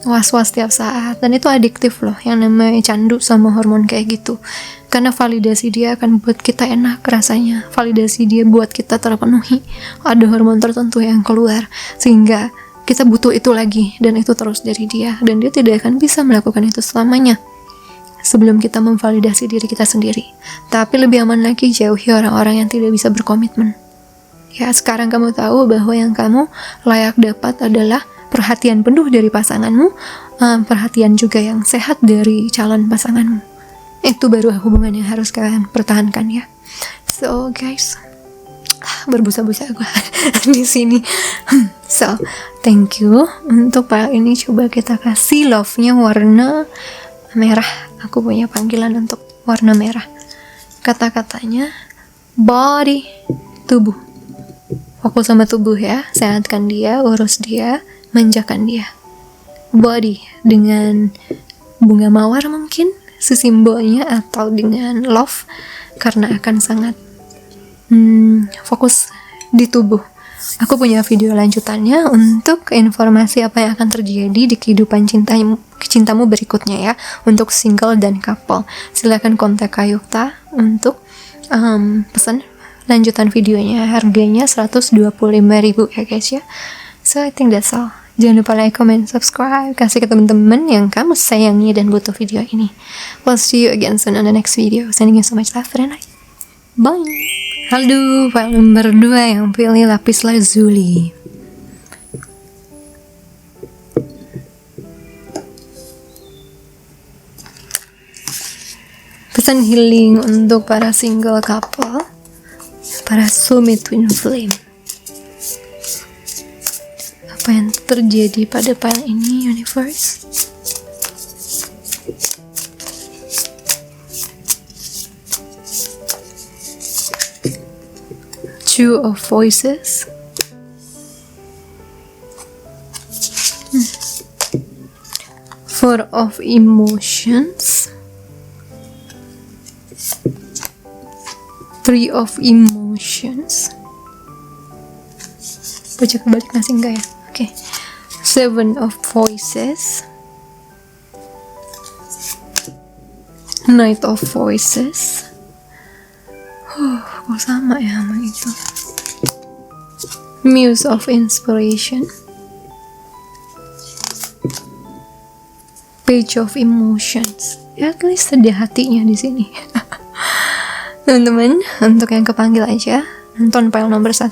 was-was tiap saat. Dan itu adiktif loh, yang namanya candu sama hormon kayak gitu. Karena validasi dia akan buat kita enak rasanya, validasi dia buat kita terpenuhi, ada hormon tertentu yang keluar sehingga kita butuh itu lagi, dan itu terus dari dia, dan dia tidak akan bisa melakukan itu selamanya sebelum kita memvalidasi diri kita sendiri. Tapi lebih aman lagi, jauhi orang-orang yang tidak bisa berkomitmen ya. Sekarang kamu tahu bahwa yang kamu layak dapat adalah perhatian penuh dari pasanganmu, perhatian juga yang sehat dari calon pasanganmu. Itu baru hubungan yang harus kalian pertahankan ya. So guys, berbusa-busa gue di sini. So thank you untuk pak ini. Coba kita kasih love-nya warna merah. Aku punya panggilan untuk warna merah. Kata-katanya body, tubuh. Fokus sama tubuh ya, sehatkan dia, urus dia, manjakan dia. Body dengan bunga mawar mungkin simbolnya, atau dengan love, karena akan sangat fokus di tubuh. Aku punya video lanjutannya untuk informasi apa yang akan terjadi di kehidupan cintamu berikutnya ya, untuk single dan couple. Silakan kontak Kayukta untuk pesan lanjutan videonya. Harganya 125.000 ya guys ya. So I think that's all. Jangan lupa like, comment, subscribe, kasih ke teman-teman yang kamu sayangi dan butuh video ini. We'll see you again soon on the next video. Sending you so much love and light. Bye. Halo, file nomor 2 yang pilih lapis lazuli. Pesan healing untuk para single couple, para soulmate twin flame. Apa yang terjadi pada file ini, universe? Two of Voices, Four of Emotions, Three of Emotions. Baca kebalik nasi enggak ya? Oke. Seven of Voices, Knight of Voices. Kok sama ya sama itu. Muse of Inspiration, Page of Emotions. Ya, at least ada hatinya di sini. Teman-teman, untuk yang kepanggil aja, nonton file nomor 1.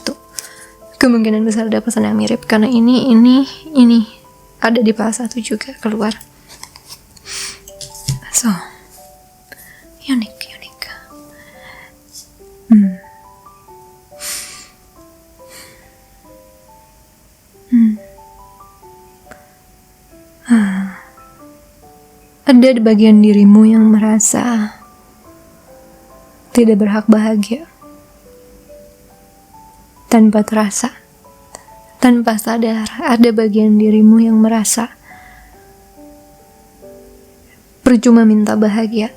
Kemungkinan besar ada pesan yang mirip, karena ini ada di file 1 juga keluar. So, unik. Ada di bagian dirimu yang merasa tidak berhak bahagia. Tanpa terasa, tanpa sadar, ada bagian dirimu yang merasa percuma minta bahagia,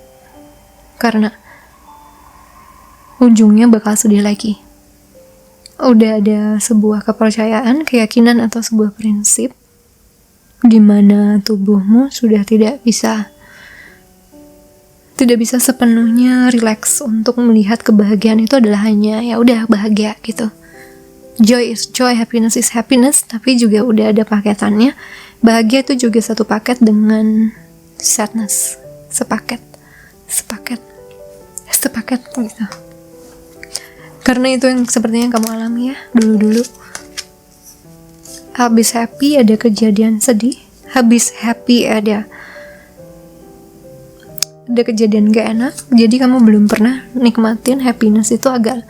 karena ujungnya bakal sedih lagi. Udah ada sebuah kepercayaan, keyakinan, atau sebuah prinsip di mana tubuhmu sudah tidak bisa sepenuhnya rileks untuk melihat kebahagiaan itu adalah hanya ya udah bahagia gitu. Joy is joy, happiness is happiness, tapi juga udah ada paketannya. Bahagia itu juga satu paket dengan sadness, sepaket gitu. Karena itu yang sepertinya kamu alami ya dulu. Habis happy ada kejadian sedih, habis happy ada kejadian gak enak. Jadi kamu belum pernah nikmatin happiness itu agak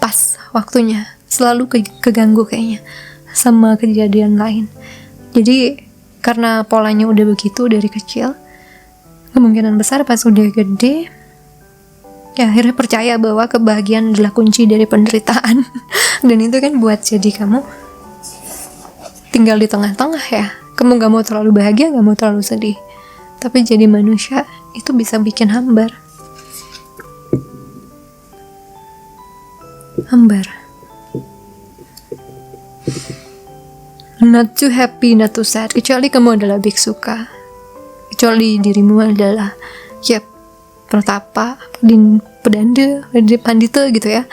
pas waktunya, selalu keganggu kayaknya sama kejadian lain. Jadi karena polanya udah begitu dari kecil, kemungkinan besar pas udah gede ya akhirnya percaya bahwa kebahagiaan adalah kunci dari penderitaan. Dan itu kan buat jadi kamu tinggal di tengah-tengah ya. Kamu gak mau terlalu bahagia, gak mau terlalu sedih. Tapi jadi manusia itu bisa bikin hambar. Not too happy, not too sad. Kecuali kamu adalah biksuka, kecuali dirimu adalah pertapa, pedanda, pandita gitu ya.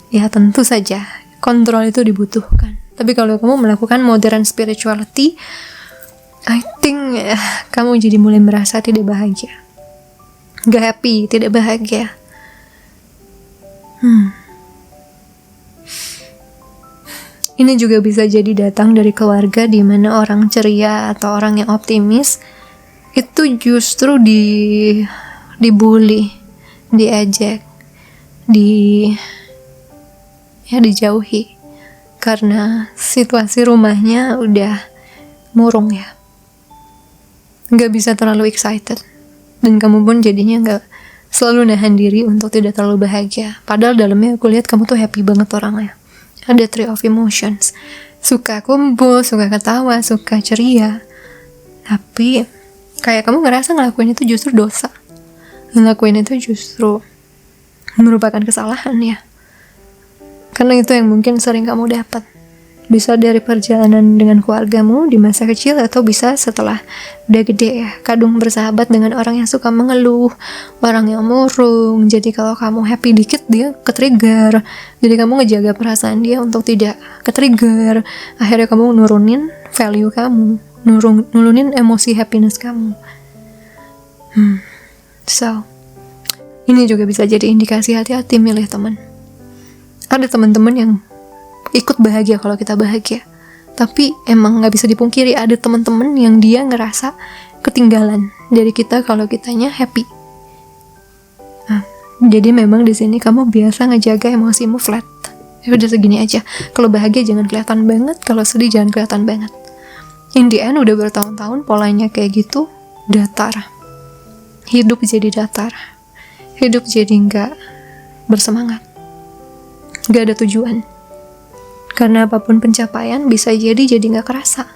Ya tentu saja kontrol itu dibutuhkan. Tapi kalau kamu melakukan modern spirituality, I think kamu jadi mulai merasa tidak bahagia, gak happy, tidak bahagia. Ini juga bisa jadi datang dari keluarga di mana orang ceria atau orang yang optimis itu justru dibully, diejek, dijauhi karena situasi rumahnya udah murung ya, nggak bisa terlalu excited, dan kamu pun jadinya nggak selalu nahan diri untuk tidak terlalu bahagia. Padahal dalamnya aku lihat kamu tuh happy banget orangnya. Ada three of emotions. Suka kumpul, suka ketawa, suka ceria. Tapi kayak kamu ngerasa ngelakuin itu justru dosa. Ngelakuin itu justru merupakan kesalahan ya. Karena itu yang mungkin sering kamu dapat. Bisa dari perjalanan dengan keluargamu di masa kecil, atau bisa setelah udah gede ya. Kadung bersahabat dengan orang yang suka mengeluh, orang yang murung. Jadi kalau kamu happy dikit dia ke-trigger. Jadi kamu ngejaga perasaan dia untuk tidak ke-trigger. Akhirnya kamu nurunin value kamu, nurunin emosi happiness kamu. So, ini juga bisa jadi indikasi hati-hati milih teman. Ada teman-teman yang ikut bahagia kalau kita bahagia, tapi emang nggak bisa dipungkiri ada teman-teman yang dia ngerasa ketinggalan dari kita kalau kitanya happy. Jadi memang di sini kamu biasa ngejaga emosimu flat. Ya udah segini aja. Kalau bahagia jangan kelihatan banget, kalau sedih jangan kelihatan banget. In the end udah bertahun-tahun polanya kayak gitu, datar. Hidup jadi datar. Hidup jadi nggak bersemangat. Nggak ada tujuan. Karena apapun pencapaian bisa jadi nggak kerasa.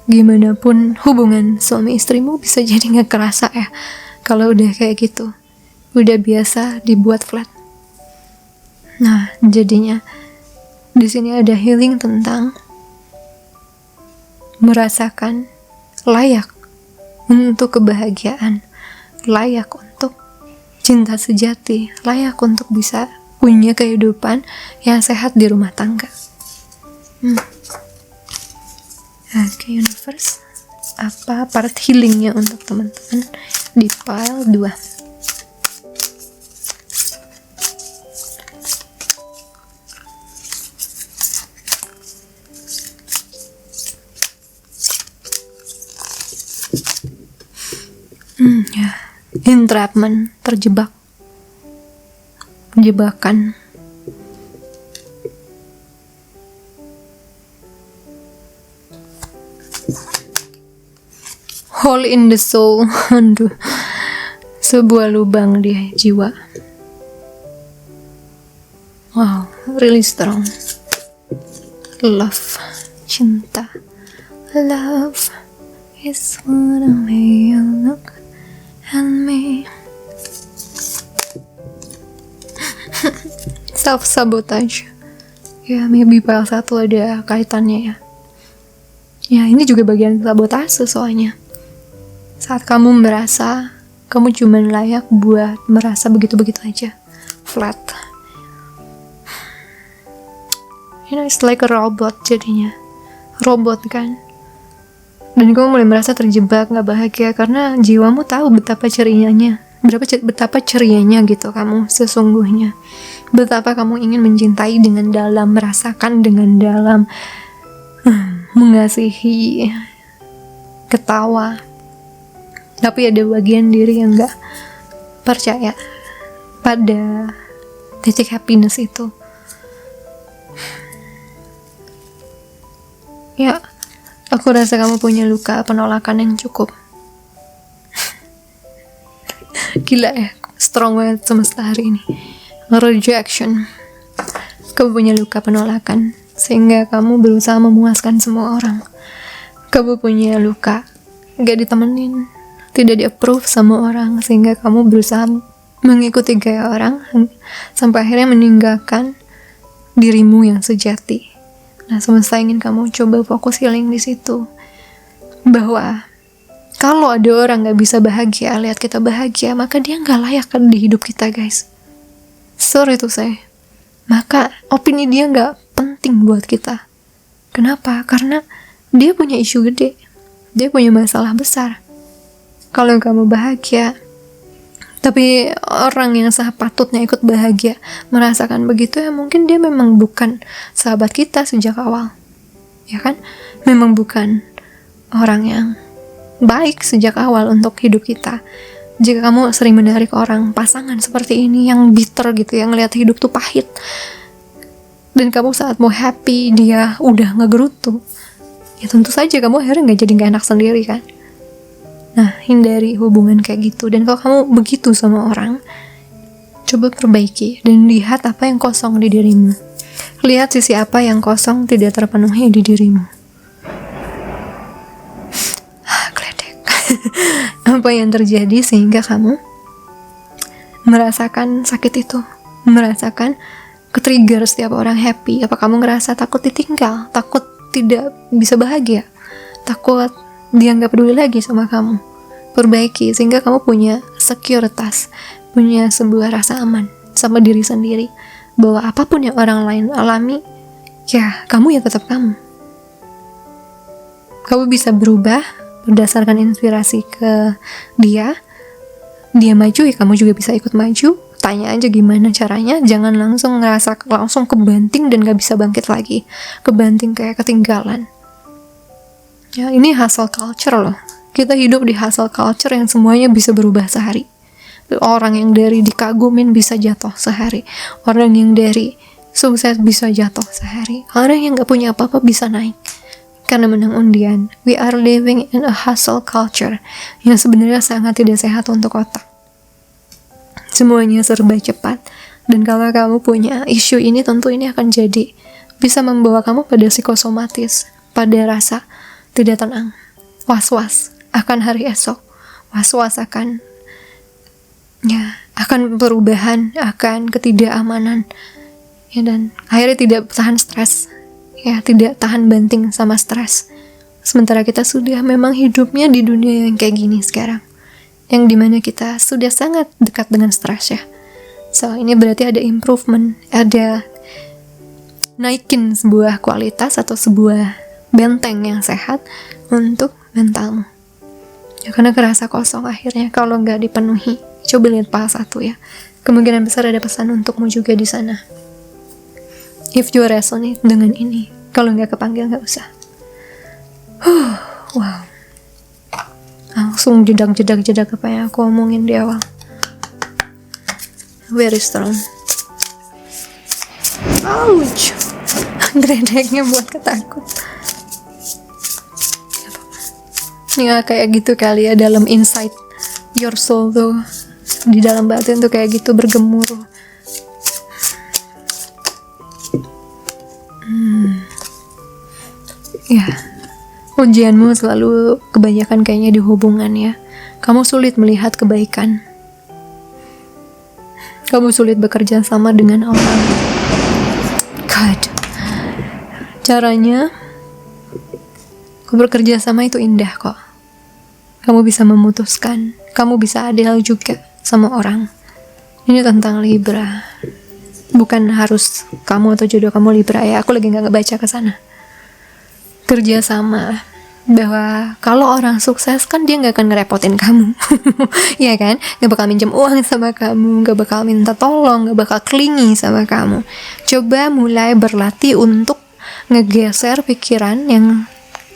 Gimana pun hubungan suami istrimu bisa jadi nggak kerasa ya. Kalau udah kayak gitu, udah biasa dibuat flat. Nah, jadinya di sini ada healing tentang merasakan layak untuk kebahagiaan, layak untuk cinta sejati, layak untuk bisa punya kehidupan yang sehat di rumah tangga. Oke, universe, apa part healingnya untuk teman-teman di pile 2? Entrapment, terjebak, jebakan. Hole in the soul. Aduh, sebuah lubang di jiwa. Wow, really strong. Love, cinta. Love is what the way you look at me. Self-sabotage. Ya, maybe pile 1 ada kaitannya ya. Ya, ini juga bagian sabotase soalnya. Saat kamu merasa kamu cuma layak buat merasa begitu-begitu aja, flat. You know, it's like a robot jadinya. Robot kan. Dan kamu mulai merasa terjebak, gak bahagia karena jiwamu tahu betapa cerianya. Betapa cerianya gitu kamu sesungguhnya. Betapa kamu ingin mencintai dengan dalam, merasakan dengan dalam, mengasihi, ketawa. Tapi ada bagian diri yang gak percaya pada titik happiness itu. Ya, aku rasa kamu punya luka penolakan yang cukup. Gila ya, strong banget semesta hari ini. Rejection. Kamu punya luka penolakan, sehingga kamu berusaha memuaskan semua orang. Kamu punya luka gak ditemenin, tidak di-approve sama orang, sehingga kamu berusaha mengikuti gaya orang sampai akhirnya meninggalkan dirimu yang sejati. Nah, semesta ingin kamu coba fokus healing di situ, bahwa kalau ada orang gak bisa bahagia lihat kita bahagia, maka dia gak layak kan di hidup kita, guys. Sorry to say, maka opini dia gak penting buat kita. Kenapa? Karena dia punya isu gede, dia punya masalah besar. Kalau kamu bahagia, tapi orang yang sepatutnya ikut bahagia merasakan begitu, ya mungkin dia memang bukan sahabat kita sejak awal, ya kan? Memang bukan orang yang baik sejak awal untuk hidup kita. Jika kamu sering menarik orang, pasangan seperti ini yang bitter gitu, yang ngeliat hidup tuh pahit, dan kamu saat mau happy dia udah ngegerutu, ya tentu saja kamu akhirnya gak enak sendiri kan. Nah, hindari hubungan kayak gitu. Dan kalau kamu begitu sama orang, coba perbaiki dan lihat apa yang kosong di dirimu. Lihat sisi apa yang kosong tidak terpenuhi di dirimu. Gledek. Apa yang terjadi sehingga kamu merasakan sakit itu, merasakan ke-trigger setiap orang happy? Apa kamu ngerasa takut ditinggal, takut tidak bisa bahagia, takut dia nggak peduli lagi sama kamu? Perbaiki sehingga kamu punya sekuritas, punya sebuah rasa aman sama diri sendiri, bahwa apapun yang orang lain alami, ya kamu ya tetap kamu. Kamu bisa berubah berdasarkan inspirasi ke dia maju, ya kamu juga bisa ikut maju. Tanya aja gimana caranya, jangan langsung ngerasa langsung kebanting dan gak bisa bangkit lagi, kebanting kayak ketinggalan. Ya, ini hustle culture loh. Kita hidup di hustle culture yang semuanya bisa berubah sehari. Orang yang dari dikagumin bisa jatuh sehari, orang yang dari sukses bisa jatuh sehari, orang yang gak punya apa-apa bisa naik karena menang undian. We are living in a hustle culture yang sebenarnya sangat tidak sehat untuk otak. Semuanya serba cepat, dan kalau kamu punya isu ini, tentu ini akan jadi bisa membawa kamu pada psikosomatis, pada rasa tidak tenang, was-was akan hari esok, was-was akan perubahan, akan ketidakamanan, ya, dan akhirnya tidak tahan stres, ya, tidak tahan banting sama stres. Sementara kita sudah memang hidupnya di dunia yang kayak gini sekarang, yang dimana kita sudah sangat dekat dengan stres, ya. So, ini berarti ada improvement, ada naikin sebuah kualitas atau sebuah benteng yang sehat untuk mentalmu. Ya, karena kerasa kosong akhirnya kalau nggak dipenuhi. Coba lihat pasal 1 ya. Kemungkinan besar ada pesan untukmu juga di sana. If you resonate dengan ini, kalau nggak kepanggil nggak usah. Wow. Langsung jedak apa yang aku omongin di awal. Very strong. Ouch. Gredeknya buat ketakut. Ya kayak gitu kali ya, dalam inside your soul tuh, di dalam batin tuh kayak gitu bergemuruh. Ya, ujianmu selalu kebanyakan kayaknya di hubungan ya. Kamu sulit melihat kebaikan. Kamu sulit bekerja sama dengan orang. God. Caranya, bekerja sama itu indah kok. Kamu bisa memutuskan, kamu bisa adil juga sama orang. Ini tentang Libra. Bukan harus kamu atau jodoh kamu Libra ya. Aku lagi nggak ngebaca ke sana. Kerja sama, bahwa kalau orang sukses kan dia nggak akan ngerepotin kamu, ya kan? Nggak bakal minjem uang sama kamu, nggak bakal minta tolong, nggak bakal clingy sama kamu. Coba mulai berlatih untuk ngegeser pikiran yang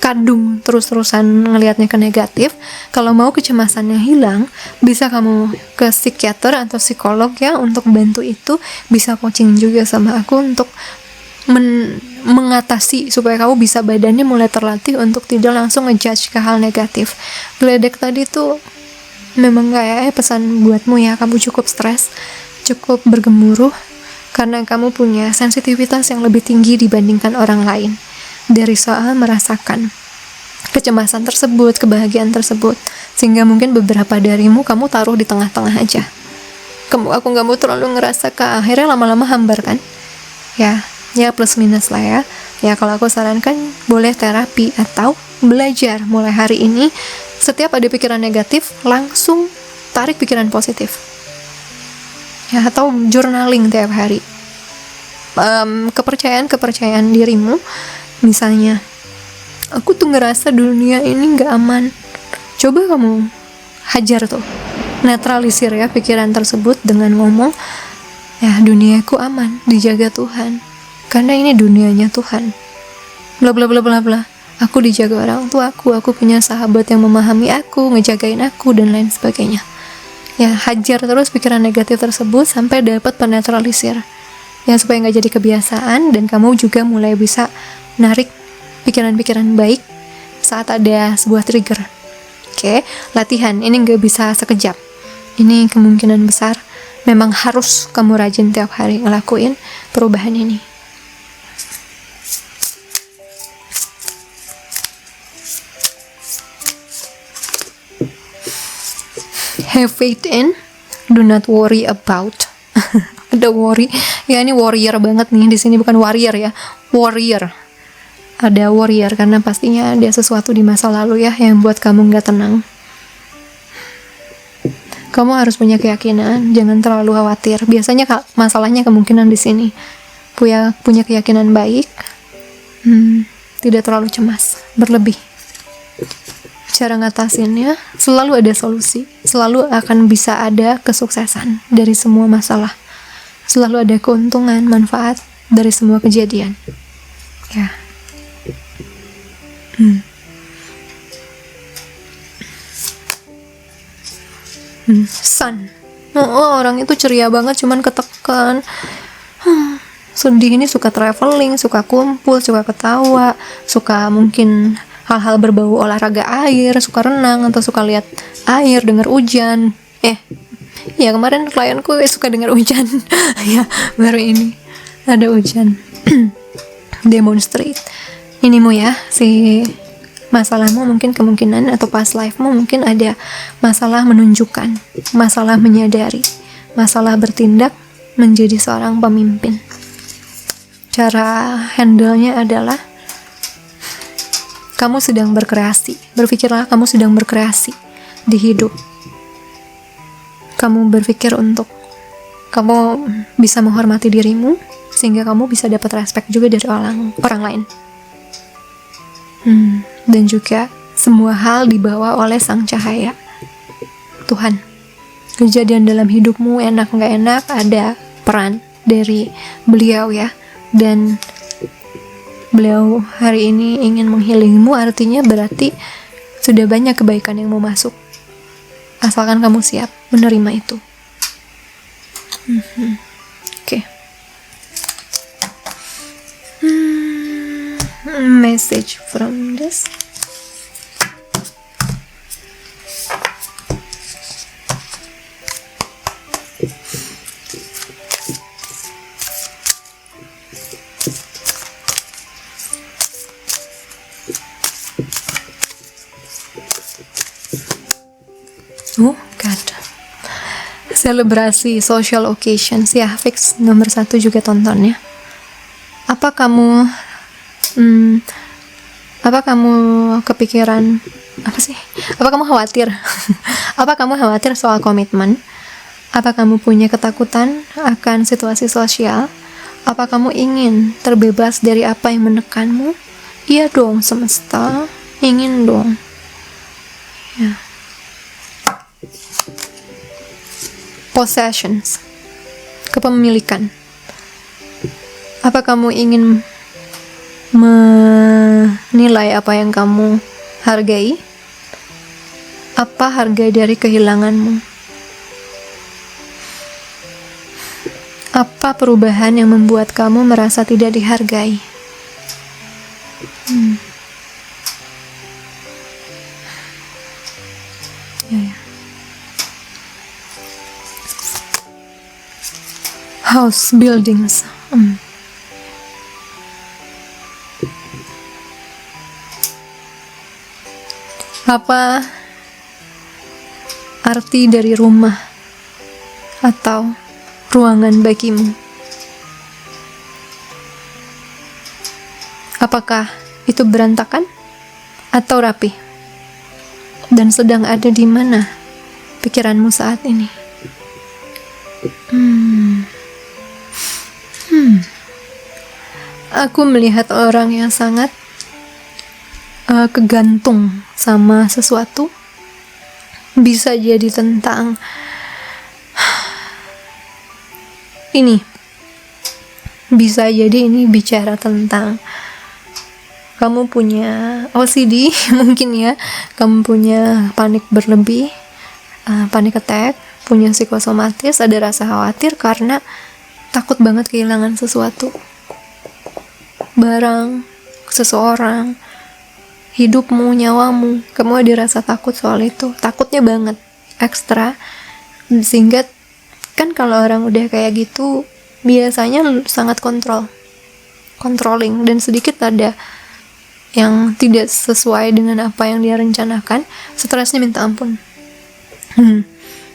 kadung terus-terusan ngelihatnya ke negatif. Kalau mau kecemasannya hilang, bisa kamu ke psikiater atau psikolog ya untuk bantu itu. Bisa coaching juga sama aku untuk mengatasi supaya kamu bisa badannya mulai terlatih untuk tidak langsung ngejudge ke hal negatif. Gledek tadi tuh memang kayak pesan buatmu ya. Kamu cukup stres, cukup bergemuruh karena kamu punya sensitivitas yang lebih tinggi dibandingkan orang lain. Dari soal merasakan kecemasan tersebut, kebahagiaan tersebut, sehingga mungkin beberapa darimu kamu taruh di tengah-tengah aja. Aku nggak mau terlalu ngerasa ke akhirnya lama-lama hambar kan? Ya plus minus lah ya. Ya kalau aku sarankan boleh terapi atau belajar mulai hari ini. Setiap ada pikiran negatif langsung tarik pikiran positif. Ya atau journaling tiap hari. Kepercayaan dirimu. Misalnya, aku tuh ngerasa dunia ini gak aman. Coba kamu hajar tuh, netralisir ya pikiran tersebut dengan ngomong, ya duniaku aman, dijaga Tuhan. Karena ini dunianya Tuhan. Bla bla bla bla bla. Aku dijaga orang tuaku, aku punya sahabat yang memahami aku, ngejagain aku dan lain sebagainya. Ya hajar terus pikiran negatif tersebut sampai dapat penetralisir. Ya supaya gak jadi kebiasaan dan kamu juga mulai bisa narik pikiran-pikiran baik saat ada sebuah trigger. Oke, latihan ini nggak bisa sekejap. Ini kemungkinan besar memang harus kamu rajin tiap hari ngelakuin perubahan ini. Have faith in, do not worry about. Ada worry, ya ini warrior banget nih di sini, bukan warrior ya, warrior. Ada warrior karena pastinya ada sesuatu di masa lalu ya yang buat kamu nggak tenang. Kamu harus punya keyakinan, jangan terlalu khawatir. Biasanya masalahnya kemungkinan di sini punya keyakinan baik, tidak terlalu cemas, berlebih. Cara ngatasinnya, selalu ada solusi, selalu akan bisa ada kesuksesan dari semua masalah, selalu ada keuntungan, manfaat dari semua kejadian. Ya. Sun. Orang itu ceria banget, cuman ketekan. Sedih ini suka traveling, suka kumpul, suka ketawa, suka mungkin hal-hal berbau olahraga air, suka renang atau suka lihat air, dengar hujan. Ya kemarin klienku suka dengar hujan. Ya baru ini ada hujan. Demonstrate. Inimu ya, si masalahmu mungkin kemungkinan atau past life-mu mungkin ada masalah menunjukkan, masalah menyadari, masalah bertindak menjadi seorang pemimpin. Cara handle-nya adalah kamu sedang berkreasi. Berpikirlah kamu sedang berkreasi di hidup. Kamu berpikir untuk kamu bisa menghormati dirimu sehingga kamu bisa dapat respect juga dari orang lain. Dan juga semua hal dibawa oleh Sang Cahaya, Tuhan. Kejadian dalam hidupmu enak nggak enak ada peran dari beliau ya. Dan beliau hari ini ingin menghealingmu, artinya berarti sudah banyak kebaikan yang mau masuk. Asalkan kamu siap menerima itu. Oke. Message from this. Oh God. Selebrasi social occasions ya, fix nomor 1 juga tonton ya. Apa kamu kepikiran apa sih? Apa kamu khawatir? Apa kamu khawatir soal komitmen? Apa kamu punya ketakutan akan situasi sosial? Apa kamu ingin terbebas dari apa yang menekanmu? Iya dong, semesta ingin dong. Ya. Possessions, kepemilikan. Apa kamu ingin menilai apa yang kamu hargai? Apa harga dari kehilanganmu? Apa perubahan yang membuat kamu merasa tidak dihargai? Ya. House buildings. Apa arti dari rumah atau ruangan bagimu? Apakah itu berantakan atau rapi? Dan sedang ada di mana pikiranmu saat ini? Aku melihat orang yang sangat kegantung sama sesuatu. Bisa jadi tentang ini, bisa jadi ini bicara tentang kamu punya OCD mungkin ya, kamu punya panik berlebih, panik attack, punya psikosomatis, ada rasa khawatir karena takut banget kehilangan sesuatu, barang, seseorang, hidupmu, nyawamu, kamu ada rasa takut soal itu, takutnya banget, ekstra, sehingga kan kalau orang udah kayak gitu biasanya sangat controlling, dan sedikit ada yang tidak sesuai dengan apa yang dia rencanakan, stresnya minta ampun.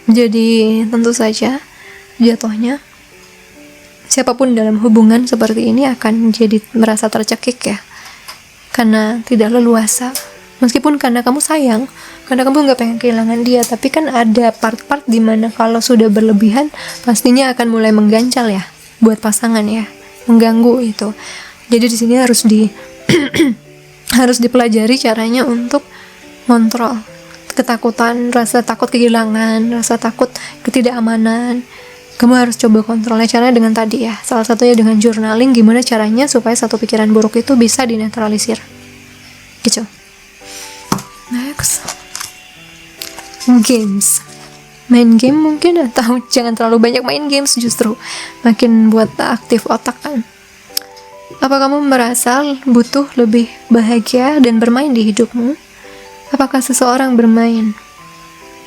Jadi tentu saja jatuhnya siapapun dalam hubungan seperti ini akan jadi merasa tercekik ya, karena tidak leluasa. Meskipun karena kamu sayang, karena kamu nggak pengen kehilangan dia, tapi kan ada part-part dimana kalau sudah berlebihan pastinya akan mulai menggancal ya buat pasangan ya, mengganggu itu. Jadi di sini harus harus dipelajari caranya untuk kontrol ketakutan, rasa takut kehilangan, rasa takut ketidakamanan. Kamu harus coba kontrolnya, caranya dengan tadi ya, salah satunya dengan journaling, gimana caranya supaya satu pikiran buruk itu bisa dinetralisir gitu. Next, games. Main game mungkin, atau jangan terlalu banyak main games, justru makin buat aktif otak kan. Apa kamu merasa butuh lebih bahagia dan bermain di hidupmu? Apakah seseorang bermain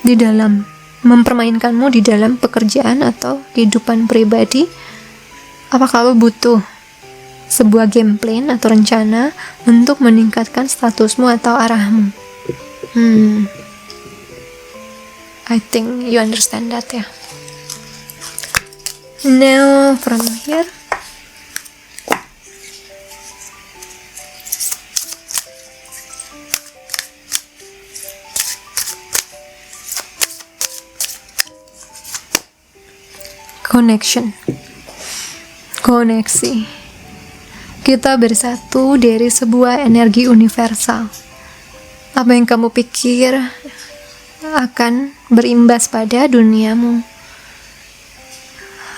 di dalam mempermainkanmu di dalam pekerjaan atau kehidupan pribadi? Apakah kamu butuh sebuah game plan atau rencana untuk meningkatkan statusmu atau arahmu? I think you understand that ya. Now from here, koneksi. Kita bersatu dari sebuah energi universal. Apa yang kamu pikir akan berimbas pada duniamu.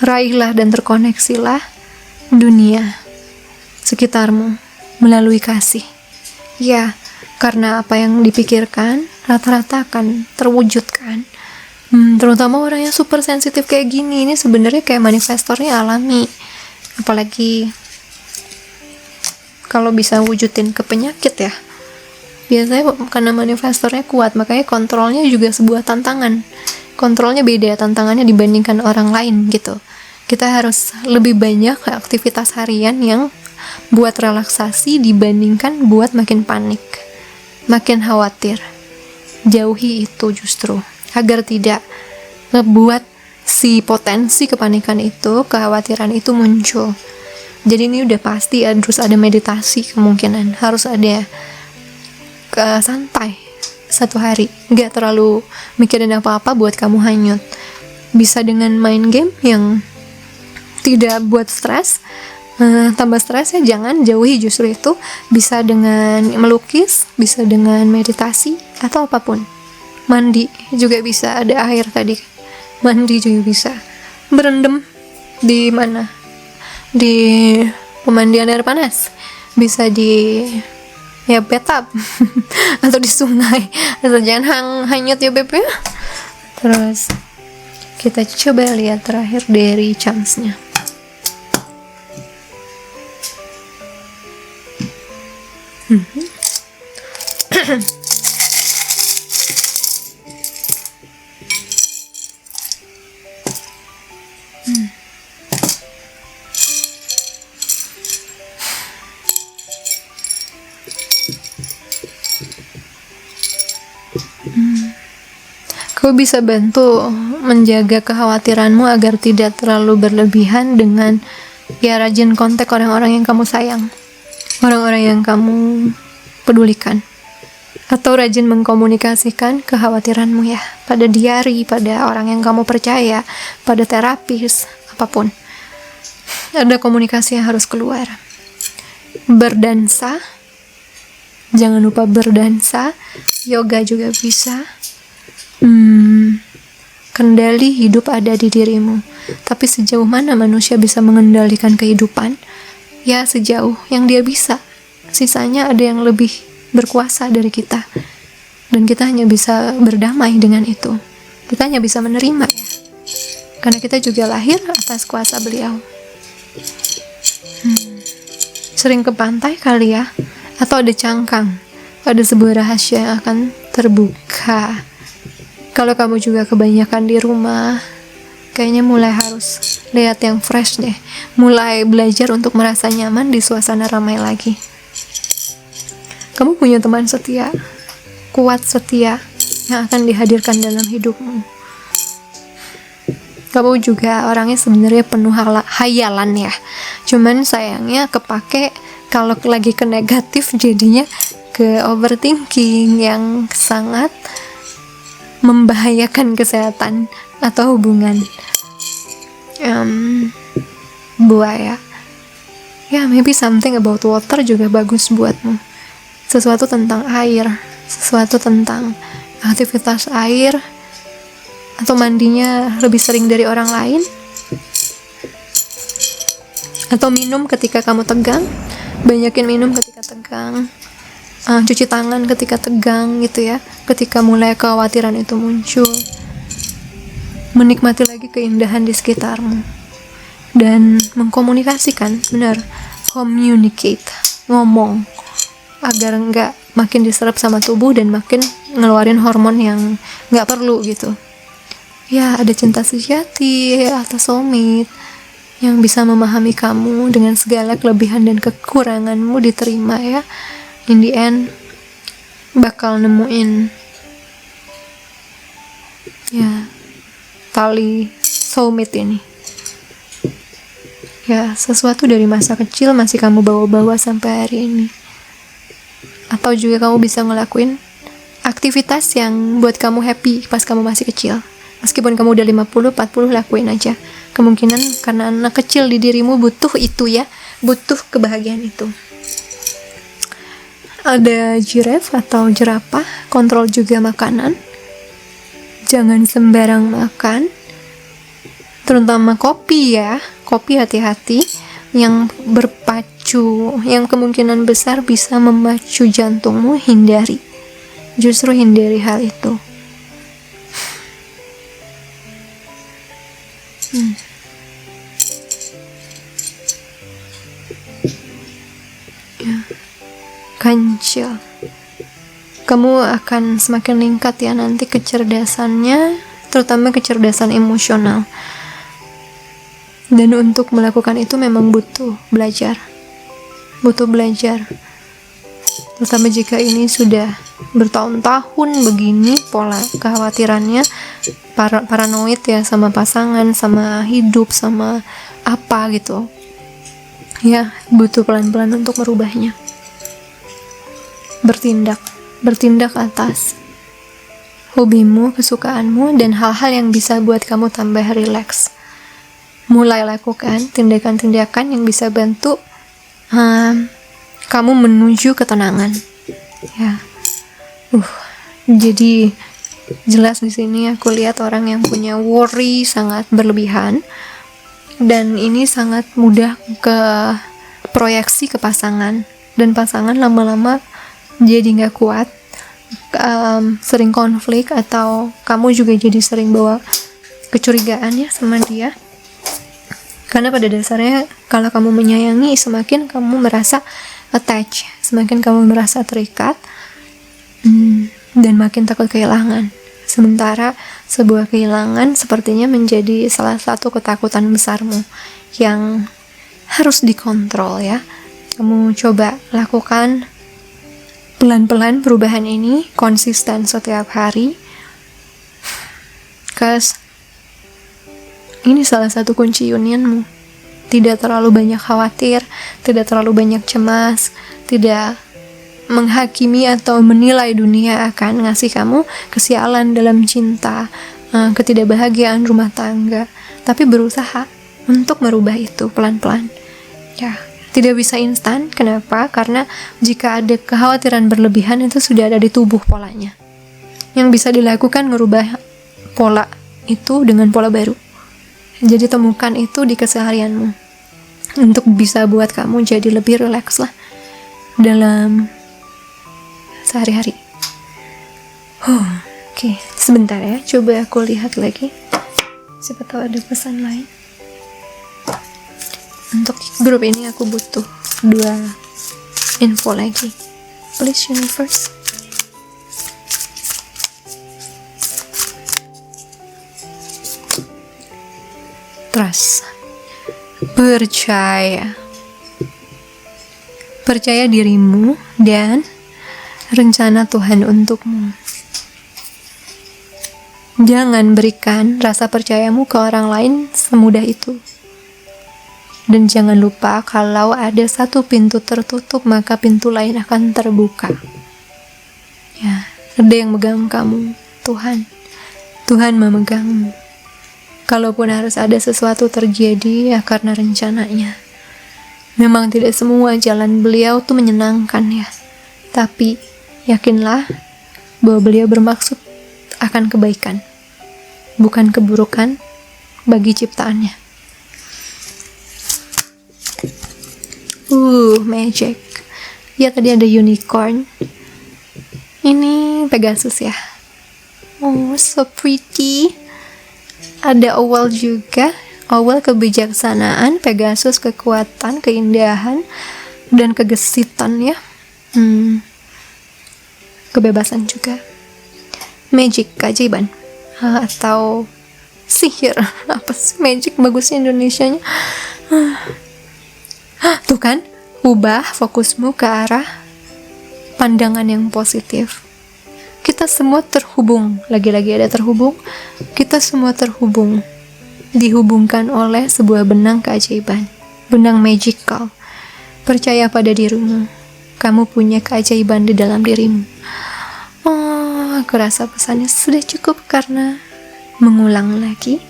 Raihlah dan terkoneksilah dunia sekitarmu melalui kasih. Ya, karena apa yang dipikirkan rata-rata akan terwujudkan. Terutama orang yang super sensitif kayak gini, ini sebenarnya kayak manifestornya alami. Apalagi kalau bisa wujudin ke penyakit ya, biasanya karena manifestornya kuat, makanya kontrolnya juga sebuah tantangan. Kontrolnya beda tantangannya dibandingkan orang lain gitu. Kita harus lebih banyak aktivitas harian yang buat relaksasi dibandingkan buat makin panik, makin khawatir. Jauhi itu justru, agar tidak ngebuat si potensi kepanikan itu, kekhawatiran itu muncul. Jadi ini udah pasti harus ada meditasi, kemungkinan harus ada santai satu hari, nggak terlalu mikirin apa-apa buat kamu hanyut. Bisa dengan main game yang tidak buat stres, tambah stres ya jangan, jauhi justru itu. Bisa dengan melukis, bisa dengan meditasi atau apapun. Mandi juga bisa, ada air tadi, mandi juga bisa. Berendam di mana? Di pemandian air panas, bisa di ya bathtub atau di sungai, atau jangan hanyut ya beb ya. Terus kita coba lihat terakhir dari chance-nya. Kau bisa bantu menjaga kekhawatiranmu agar tidak terlalu berlebihan dengan ya rajin kontak orang-orang yang kamu sayang, orang-orang yang kamu pedulikan, atau rajin mengkomunikasikan kekhawatiranmu ya pada diary, pada orang yang kamu percaya, pada terapis, apapun. Ada komunikasi yang harus keluar. Berdansa, jangan lupa berdansa. Yoga juga bisa. Kendali hidup ada di dirimu. Tapi sejauh mana manusia bisa mengendalikan kehidupan? Ya sejauh yang dia bisa. Sisanya ada yang lebih berkuasa dari kita, dan kita hanya bisa berdamai dengan itu. Kita hanya bisa menerima ya, karena kita juga lahir atas kuasa beliau. Sering ke pantai kali ya, atau ada cangkang, ada sebuah rahasia yang akan terbuka. Kalau kamu juga kebanyakan di rumah, kayaknya mulai harus lihat yang fresh deh. Mulai belajar untuk merasa nyaman di suasana ramai lagi. Kamu punya teman setia, kuat setia, yang akan dihadirkan dalam hidupmu. Kamu juga orangnya sebenarnya penuh hayalan ya. Cuman sayangnya kepake kalau lagi ke negatif, jadinya ke overthinking yang sangat membahayakan kesehatan atau hubungan. Buaya ya, maybe something about water juga bagus buatmu. Sesuatu tentang air, sesuatu tentang aktivitas air, atau mandinya lebih sering dari orang lain, atau minum ketika kamu tegang, banyakin minum ketika tegang, cuci tangan ketika tegang gitu ya, ketika mulai kekhawatiran itu muncul. Menikmati lagi keindahan di sekitarmu dan mengkomunikasikan, benar, communicate, ngomong, agar enggak makin diserap sama tubuh dan makin ngeluarin hormon yang enggak perlu gitu. Ya, ada cinta sejati atau soulmate yang bisa memahami kamu dengan segala kelebihan dan kekuranganmu diterima ya. In the end bakal nemuin ya tali soulmate ini. Ya, sesuatu dari masa kecil masih kamu bawa-bawa sampai hari ini. Atau juga kamu bisa ngelakuin aktivitas yang buat kamu happy pas kamu masih kecil. Meskipun kamu udah 50-40, lakuin aja. Kemungkinan karena anak kecil di dirimu butuh itu ya, butuh kebahagiaan itu. Ada giraffe atau jerapah, kontrol juga makanan. Jangan sembarang makan. Terutama kopi ya, kopi hati-hati, yang berpacu, yang kemungkinan besar bisa memacu jantungmu, hindari. Justru hindari hal itu. Ya. Kancil. Kamu akan semakin meningkat ya nanti kecerdasannya, terutama kecerdasan emosional. Dan untuk melakukan itu memang butuh belajar. Terutama jika ini sudah bertahun-tahun begini pola kekhawatirannya, paranoid ya sama pasangan, sama hidup, sama apa gitu. Ya, butuh pelan-pelan untuk merubahnya. Bertindak atas hobimu, kesukaanmu, dan hal-hal yang bisa buat kamu tambah rileks. Mulai lakukan tindakan-tindakan yang bisa bantu kamu menuju ketenangan. Ya, jadi jelas di sini aku lihat orang yang punya worry sangat berlebihan, dan ini sangat mudah ke proyeksi ke pasangan, dan pasangan lama-lama jadi nggak kuat, sering konflik, atau kamu juga jadi sering bawa kecurigaan ya sama dia. Karena pada dasarnya kalau kamu menyayangi, semakin kamu merasa attached, semakin kamu merasa terikat, dan makin takut kehilangan. Sementara sebuah kehilangan sepertinya menjadi salah satu ketakutan besarmu yang harus dikontrol ya. Kamu coba lakukan pelan-pelan perubahan ini, konsisten setiap hari. Ini salah satu kunci unionmu. Tidak terlalu banyak khawatir, tidak terlalu banyak cemas, tidak menghakimi atau menilai dunia akan ngasih kamu kesialan dalam cinta, ketidakbahagiaan rumah tangga, tapi berusaha untuk merubah itu pelan-pelan. Ya, tidak bisa instan. Kenapa? Karena jika ada kekhawatiran berlebihan, itu sudah ada di tubuh polanya. Yang bisa dilakukan ngerubah pola itu dengan pola baru. Jadi temukan itu di keseharianmu untuk bisa buat kamu jadi lebih rileks lah dalam sehari-hari. Oke, sebentar ya, coba aku lihat lagi, siapa tahu ada pesan lain. Untuk grup ini aku butuh 2 info lagi. Please universe. Trust. Percaya. Percaya dirimu dan rencana Tuhan untukmu. Jangan berikan rasa percayamu ke orang lain semudah itu. Dan jangan lupa kalau ada satu pintu tertutup, maka pintu lain akan terbuka. Ya, ada yang megang kamu, Tuhan. Tuhan memegangmu. Kalaupun harus ada sesuatu terjadi, ya karena rencananya. Memang tidak semua jalan beliau tuh menyenangkan ya. Tapi yakinlah bahwa beliau bermaksud akan kebaikan, bukan keburukan bagi ciptaannya. Magic. Ya tadi ada unicorn. Ini Pegasus ya. Oh, so pretty. Ada owl juga. Owl kebijaksanaan, Pegasus kekuatan, keindahan, dan kegesitan ya. Kebebasan juga. Magic, keajaiban. Atau sihir. Apa sih magic bagusnya Indonesianya? Tuh kan, ubah fokusmu ke arah pandangan yang positif. Kita semua terhubung. Lagi-lagi ada terhubung. Kita semua terhubung. Dihubungkan oleh sebuah benang keajaiban. Benang magical. Percaya pada dirimu. Kamu punya keajaiban di dalam dirimu. Oh, aku rasa pesannya sudah cukup karena mengulang lagi.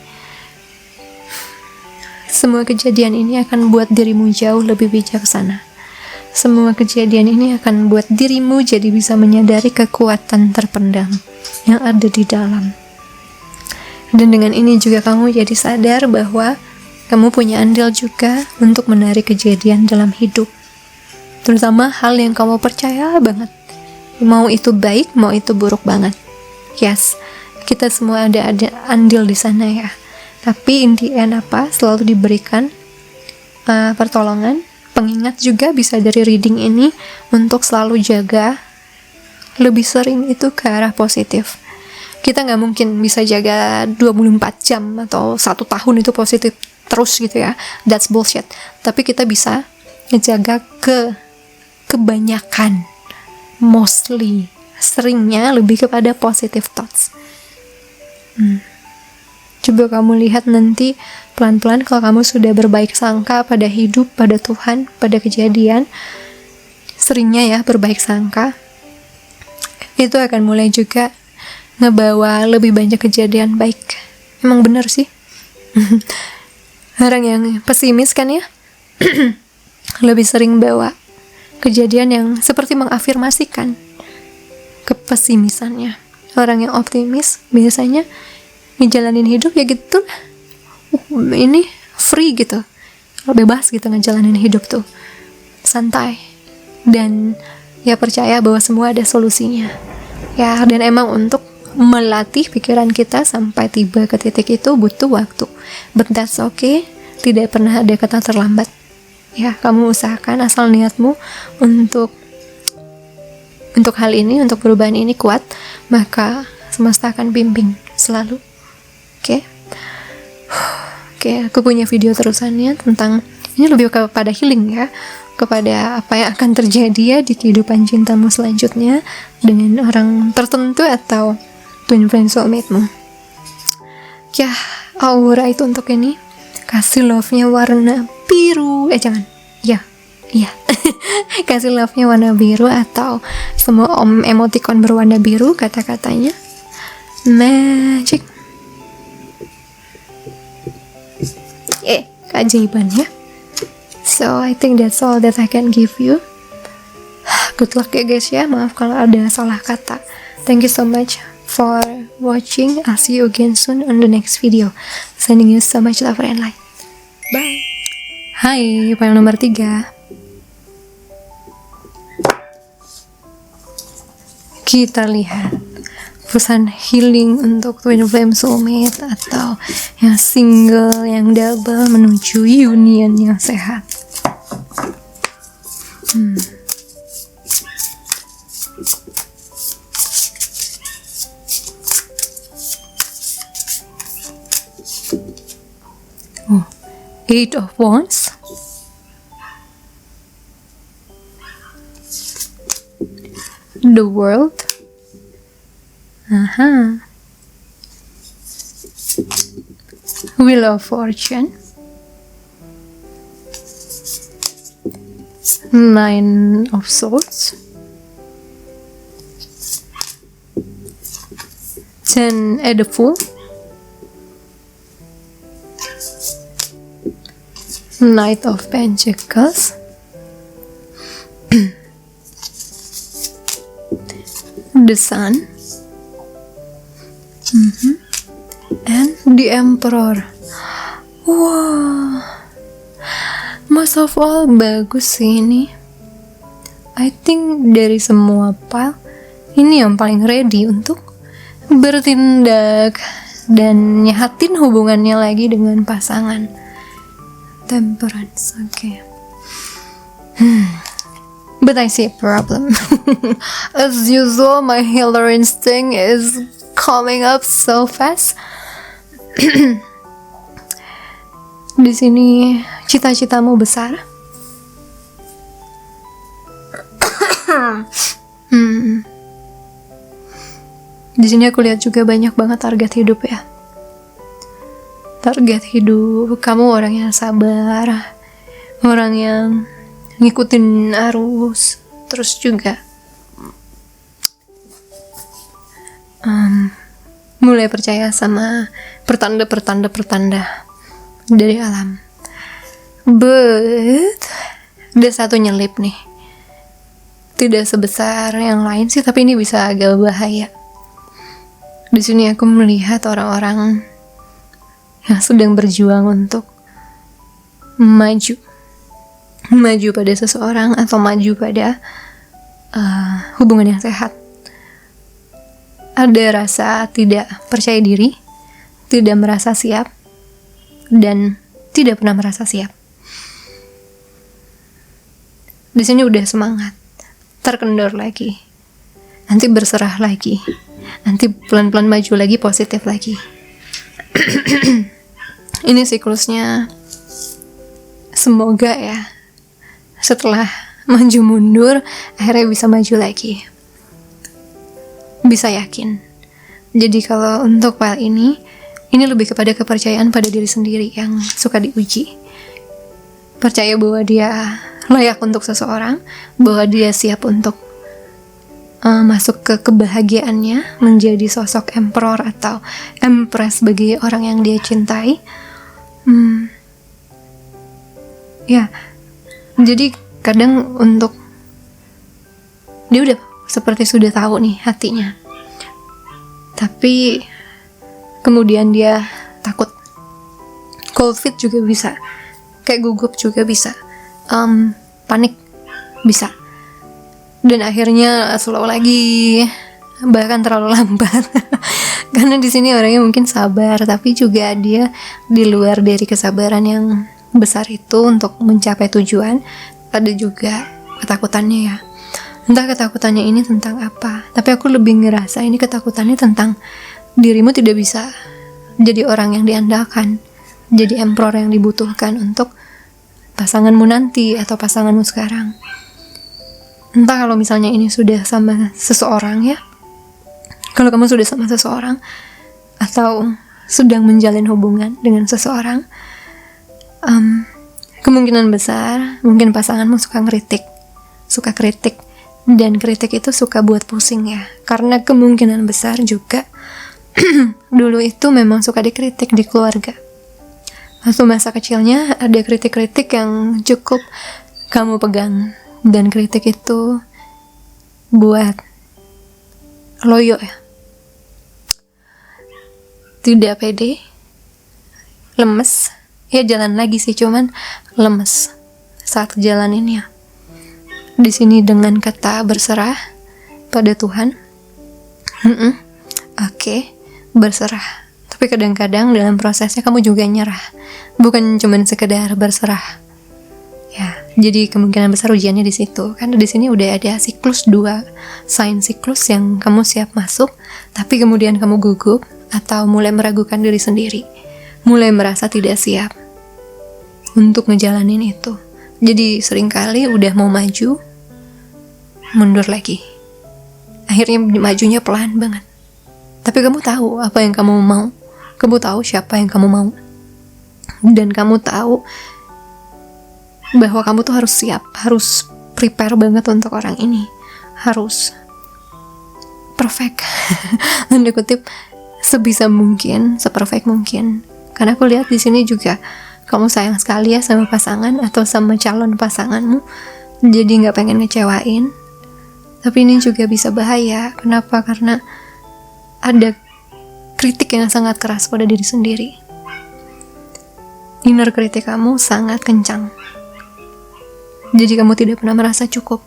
Semua kejadian ini akan buat dirimu jauh lebih bijaksana. Semua kejadian ini akan buat dirimu jadi bisa menyadari kekuatan terpendam yang ada di dalam. Dan dengan ini juga kamu jadi sadar bahwa kamu punya andil juga untuk menarik kejadian dalam hidup. Terutama hal yang kamu percaya banget. Mau itu baik, mau itu buruk banget. Yes, kita semua ada andil di sana ya. Tapi in the end selalu diberikan pertolongan, pengingat juga bisa dari reading ini untuk selalu jaga lebih sering itu ke arah positif. Kita nggak mungkin bisa jaga 24 jam atau 1 tahun itu positif terus gitu ya. That's bullshit. Tapi kita bisa ngejaga kebanyakan, mostly, seringnya lebih kepada positive thoughts. Coba kamu lihat nanti pelan-pelan kalau kamu sudah berbaik sangka pada hidup, pada Tuhan, pada kejadian, seringnya ya berbaik sangka, itu akan mulai juga ngebawa lebih banyak kejadian baik. Emang bener sih. Orang yang pesimis kan ya lebih sering bawa kejadian yang seperti mengafirmasikan kepesimisannya. Orang yang optimis biasanya ngejalanin hidup ya gitu, ini free gitu, bebas gitu ngejalanin hidup tuh, santai, dan ya percaya bahwa semua ada solusinya ya. Dan emang untuk melatih pikiran kita sampai tiba ke titik itu butuh waktu, but that's okay. Tidak pernah ada kata terlambat ya. Kamu usahakan, asal niatmu untuk hal ini, untuk perubahan ini kuat, maka semesta akan bimbing selalu. Oke, aku punya video terusannya tentang ini, lebih kepada healing ya, kepada apa yang akan terjadi ya di kehidupan cintamu selanjutnya dengan orang tertentu atau twin flame soulmate-mu. Ya, aura itu untuk ini. Kasih love-nya warna biru. Iya. Kasih love-nya warna biru atau semua emoticon berwarna biru, kata-katanya magic. Keajaiban ya. So I think that's all that I can give you. Good luck ya guys ya. Maaf kalau ada salah kata. Thank you so much for watching. I'll see you again soon on the next video. Sending you so much love and light. Bye. Hai, file nomor 3. Kita lihat pesan healing untuk twin flame soulmate atau yang single, yang double menuju union yang sehat. Oh, Eight of Wands. The World. Wheel of Fortune. Nine of Swords. 10 at the Fool. Knight of Pentacles. The Sun. And the Emperor. Wow, most of all bagus sih ini. I think dari semua pile ini yang paling ready untuk bertindak dan nyehatin hubungannya lagi dengan pasangan. Temperance, okay. But I see a problem. As usual, my healer instinct is coming up so fast. Di sini cita-citamu besar. Di sini aku lihat juga banyak banget target hidup ya. Target hidup kamu orang yang sabar, orang yang ngikutin arus, terus juga mulai percaya sama pertanda dari alam. But ada satu nyelip nih, tidak sebesar yang lain sih, tapi ini bisa agak bahaya. Di sini aku melihat orang-orang yang sedang berjuang untuk maju pada seseorang atau maju pada hubungan yang sehat. Ada rasa tidak percaya diri, tidak merasa siap, dan tidak pernah merasa siap. Di sini udah semangat, terkendor lagi, nanti berserah lagi, nanti pelan-pelan maju lagi, positif lagi. Ini siklusnya. Semoga ya, setelah maju mundur, akhirnya bisa maju lagi. Bisa yakin. Jadi kalau untuk file ini lebih kepada kepercayaan pada diri sendiri yang suka diuji. Percaya bahwa dia layak untuk seseorang, bahwa dia siap untuk masuk ke kebahagiaannya, menjadi sosok emperor atau empress bagi orang yang dia cintai. Ya, jadi kadang untuk dia udah seperti sudah tahu nih hatinya, tapi kemudian dia takut. Cold feet juga bisa, kayak gugup juga bisa, panik bisa, dan akhirnya slow lagi, bahkan terlalu lambat. Karena di sini orangnya mungkin sabar, tapi juga dia di luar dari kesabaran yang besar itu untuk mencapai tujuan. Ada juga ketakutannya ya. Entah ketakutannya ini tentang apa, tapi aku lebih ngerasa ini ketakutannya tentang dirimu tidak bisa jadi orang yang diandalkan, jadi emperor yang dibutuhkan untuk pasanganmu nanti atau pasanganmu sekarang. Entah kalau misalnya ini sudah sama seseorang ya, kalau kamu sudah sama seseorang atau sedang menjalin hubungan dengan seseorang, kemungkinan besar mungkin pasanganmu suka kritik, dan kritik itu suka buat pusing ya, karena kemungkinan besar juga dulu itu memang suka dikritik di keluarga. Waktu masa kecilnya ada kritik-kritik yang cukup kamu pegang, dan kritik itu buat loyo ya, tidak pede, lemes ya, jalan lagi sih cuman lemes saat jalaninnya. Di sini dengan kata berserah pada Tuhan. Oke, berserah. Tapi kadang-kadang dalam prosesnya kamu juga nyerah. Bukan cuma sekedar berserah. Ya, Jadi kemungkinan besar ujiannya di situ. Karena di sini udah ada siklus 2, sign siklus yang kamu siap masuk, tapi kemudian kamu gugup atau mulai meragukan diri sendiri, mulai merasa tidak siap untuk ngejalanin itu. Jadi seringkali udah mau maju, mundur lagi. Akhirnya majunya pelan banget. Tapi kamu tahu apa yang kamu mau. Kamu tahu siapa yang kamu mau. Dan kamu tahu bahwa kamu tuh harus siap, harus prepare banget untuk orang ini, harus perfect, tanda kutip, sebisa mungkin, seperfect mungkin. Karena aku lihat di sini juga kamu sayang sekali ya sama pasangan atau sama calon pasanganmu, jadi nggak pengen ngecewain. Tapi ini juga bisa bahaya. Kenapa? Karena ada kritik yang sangat keras pada diri sendiri. Inner kritik kamu sangat kencang. Jadi kamu tidak pernah merasa cukup,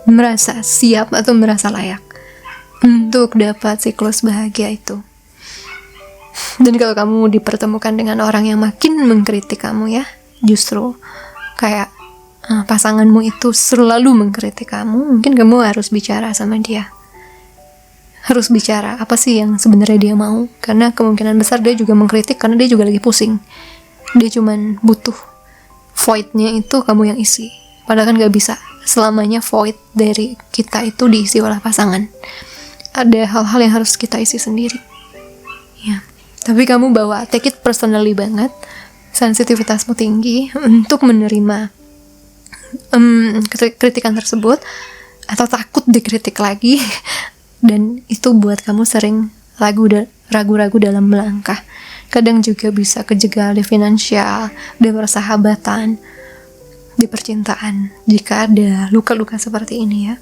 merasa siap atau merasa layak untuk dapat siklus bahagia itu. Dan kalau kamu dipertemukan dengan orang yang makin mengkritik kamu ya, justru kayak pasanganmu itu selalu mengkritik kamu, mungkin kamu harus bicara sama dia. Harus bicara apa sih yang sebenarnya dia mau, karena kemungkinan besar dia juga mengkritik karena dia juga lagi pusing. Dia cuman butuh void-nya itu kamu yang isi. Padahal kan gak bisa selamanya void dari kita itu diisi oleh pasangan. Ada hal-hal yang harus kita isi sendiri ya. Tapi kamu bawa take it personally banget, sensitivitasmu tinggi untuk menerima kritikan tersebut, atau takut dikritik lagi. Dan itu buat kamu sering ragu-ragu dalam melangkah. Kadang juga bisa kejegal di finansial, di persahabatan, di percintaan, jika ada luka-luka seperti ini ya.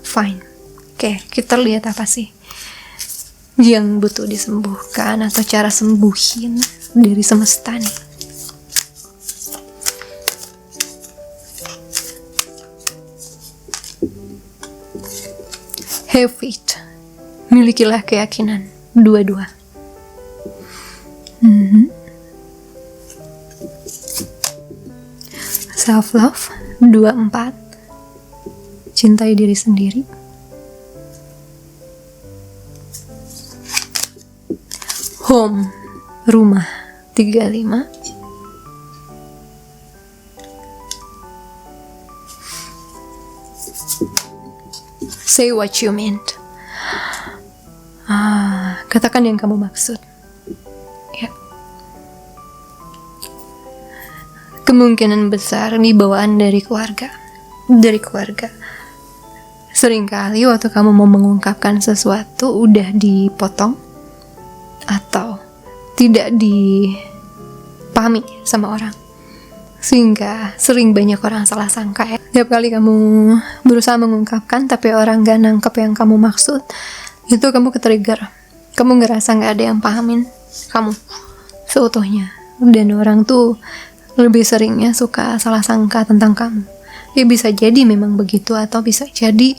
Fine. Oke, kita lihat apa sih yang butuh disembuhkan atau cara sembuhin dari semesta nih. Have faith. Milikilah keyakinan. 22. Self love. 24. Cintai diri sendiri. Home. Rumah. 35. Say what you meant. Katakan yang kamu maksud. Ya. Kemungkinan besar ini bawaan dari keluarga. Seringkali waktu kamu mau mengungkapkan sesuatu udah dipotong atau tidak dipahami sama orang, sehingga sering banyak orang salah sangka ya. Tiap kali kamu berusaha mengungkapkan tapi orang gak nangkep yang kamu maksud, itu kamu ke-trigger. Kamu ngerasa gak ada yang pahamin kamu seutuhnya. Dan orang tuh lebih seringnya suka salah sangka tentang kamu. Ya bisa jadi memang begitu, atau bisa jadi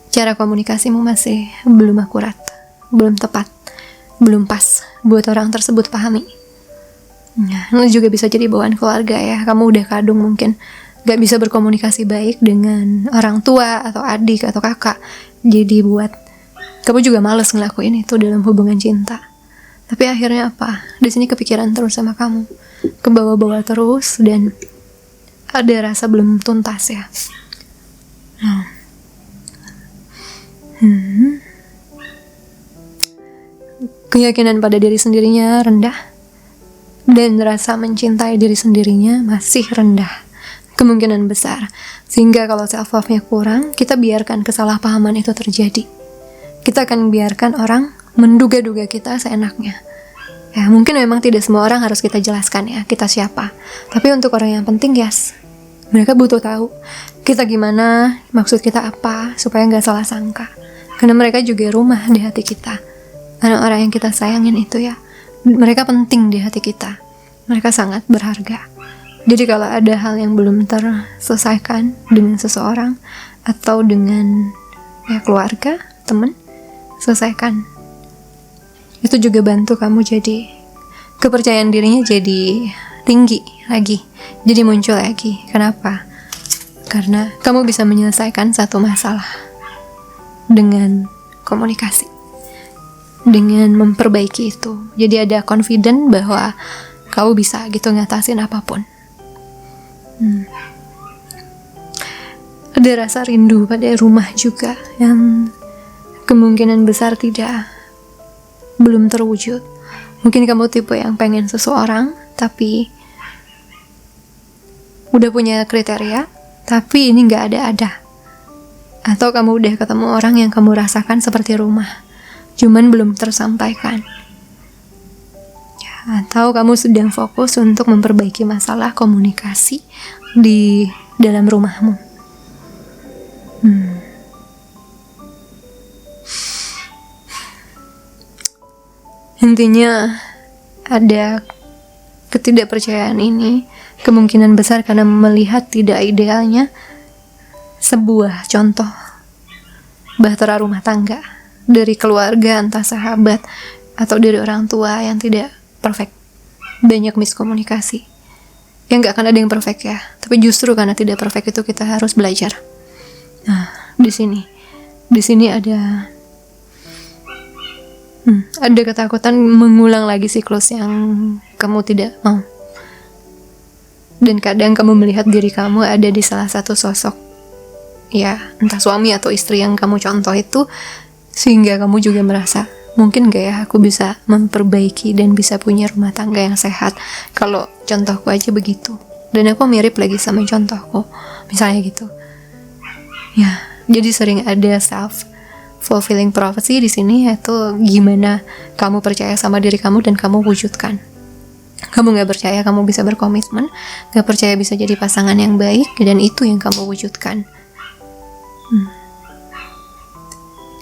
cara komunikasimu masih belum akurat, belum tepat, belum pas buat orang tersebut pahami. Nah, itu juga bisa jadi bawaan keluarga ya. Kamu udah kadung mungkin gak bisa berkomunikasi baik dengan orang tua atau adik atau kakak. Jadi buat kamu juga males ngelakuin itu dalam hubungan cinta. Tapi akhirnya apa? Di sini kepikiran terus sama kamu, kebawa-bawa terus, dan ada rasa belum tuntas ya. Keyakinan pada diri sendirinya rendah, dan rasa mencintai diri sendirinya masih rendah, kemungkinan besar. Sehingga kalau self love-nya kurang, kita biarkan kesalahpahaman itu terjadi. Kita akan biarkan orang menduga-duga kita seenaknya. Ya, mungkin memang tidak semua orang harus kita jelaskan ya, kita siapa. Tapi untuk orang yang penting, yes, mereka butuh tahu kita gimana, maksud kita apa, supaya nggak salah sangka. Karena mereka juga rumah di hati kita. Karena orang yang kita sayangin itu ya, mereka penting di hati kita. Mereka sangat berharga. Jadi kalau ada hal yang belum terselesaikan dengan seseorang atau dengan ya keluarga, teman, selesaikan. Itu juga bantu kamu jadi kepercayaan dirinya jadi tinggi, lagi, jadi muncul lagi. Kenapa? Karena kamu bisa menyelesaikan satu masalah dengan komunikasi, dengan memperbaiki itu. Jadi ada confident bahwa kamu bisa gitu ngatasin apapun. Ada rasa rindu pada rumah juga yang kemungkinan besar belum terwujud. Mungkin kamu tipe yang pengen seseorang tapi udah punya kriteria, tapi ini gak ada. Atau kamu udah ketemu orang yang kamu rasakan seperti rumah, cuman belum tersampaikan. Atau kamu sedang fokus untuk memperbaiki masalah komunikasi di dalam rumahmu. Intinya ada ketidakpercayaan ini kemungkinan besar karena melihat tidak idealnya sebuah contoh bahtera rumah tangga dari keluarga, entah sahabat atau dari orang tua yang tidak perfect. Banyak miskomunikasi. Ya nggak akan ada yang perfect ya, tapi justru karena tidak perfect itu kita harus belajar. Nah, di sini ada ketakutan mengulang lagi siklus yang kamu tidak mau. Dan kadang kamu melihat diri kamu ada di salah satu sosok, ya entah suami atau istri yang kamu contoh itu, sehingga kamu juga merasa, mungkin gak ya aku bisa memperbaiki dan bisa punya rumah tangga yang sehat kalau contohku aja begitu, dan aku mirip lagi sama contohku, misalnya gitu. Ya, jadi sering ada self-fulfilling prophecy di sini, yaitu gimana kamu percaya sama diri kamu dan kamu wujudkan. Kamu gak percaya kamu bisa berkomitmen, gak percaya bisa jadi pasangan yang baik, dan itu yang kamu wujudkan.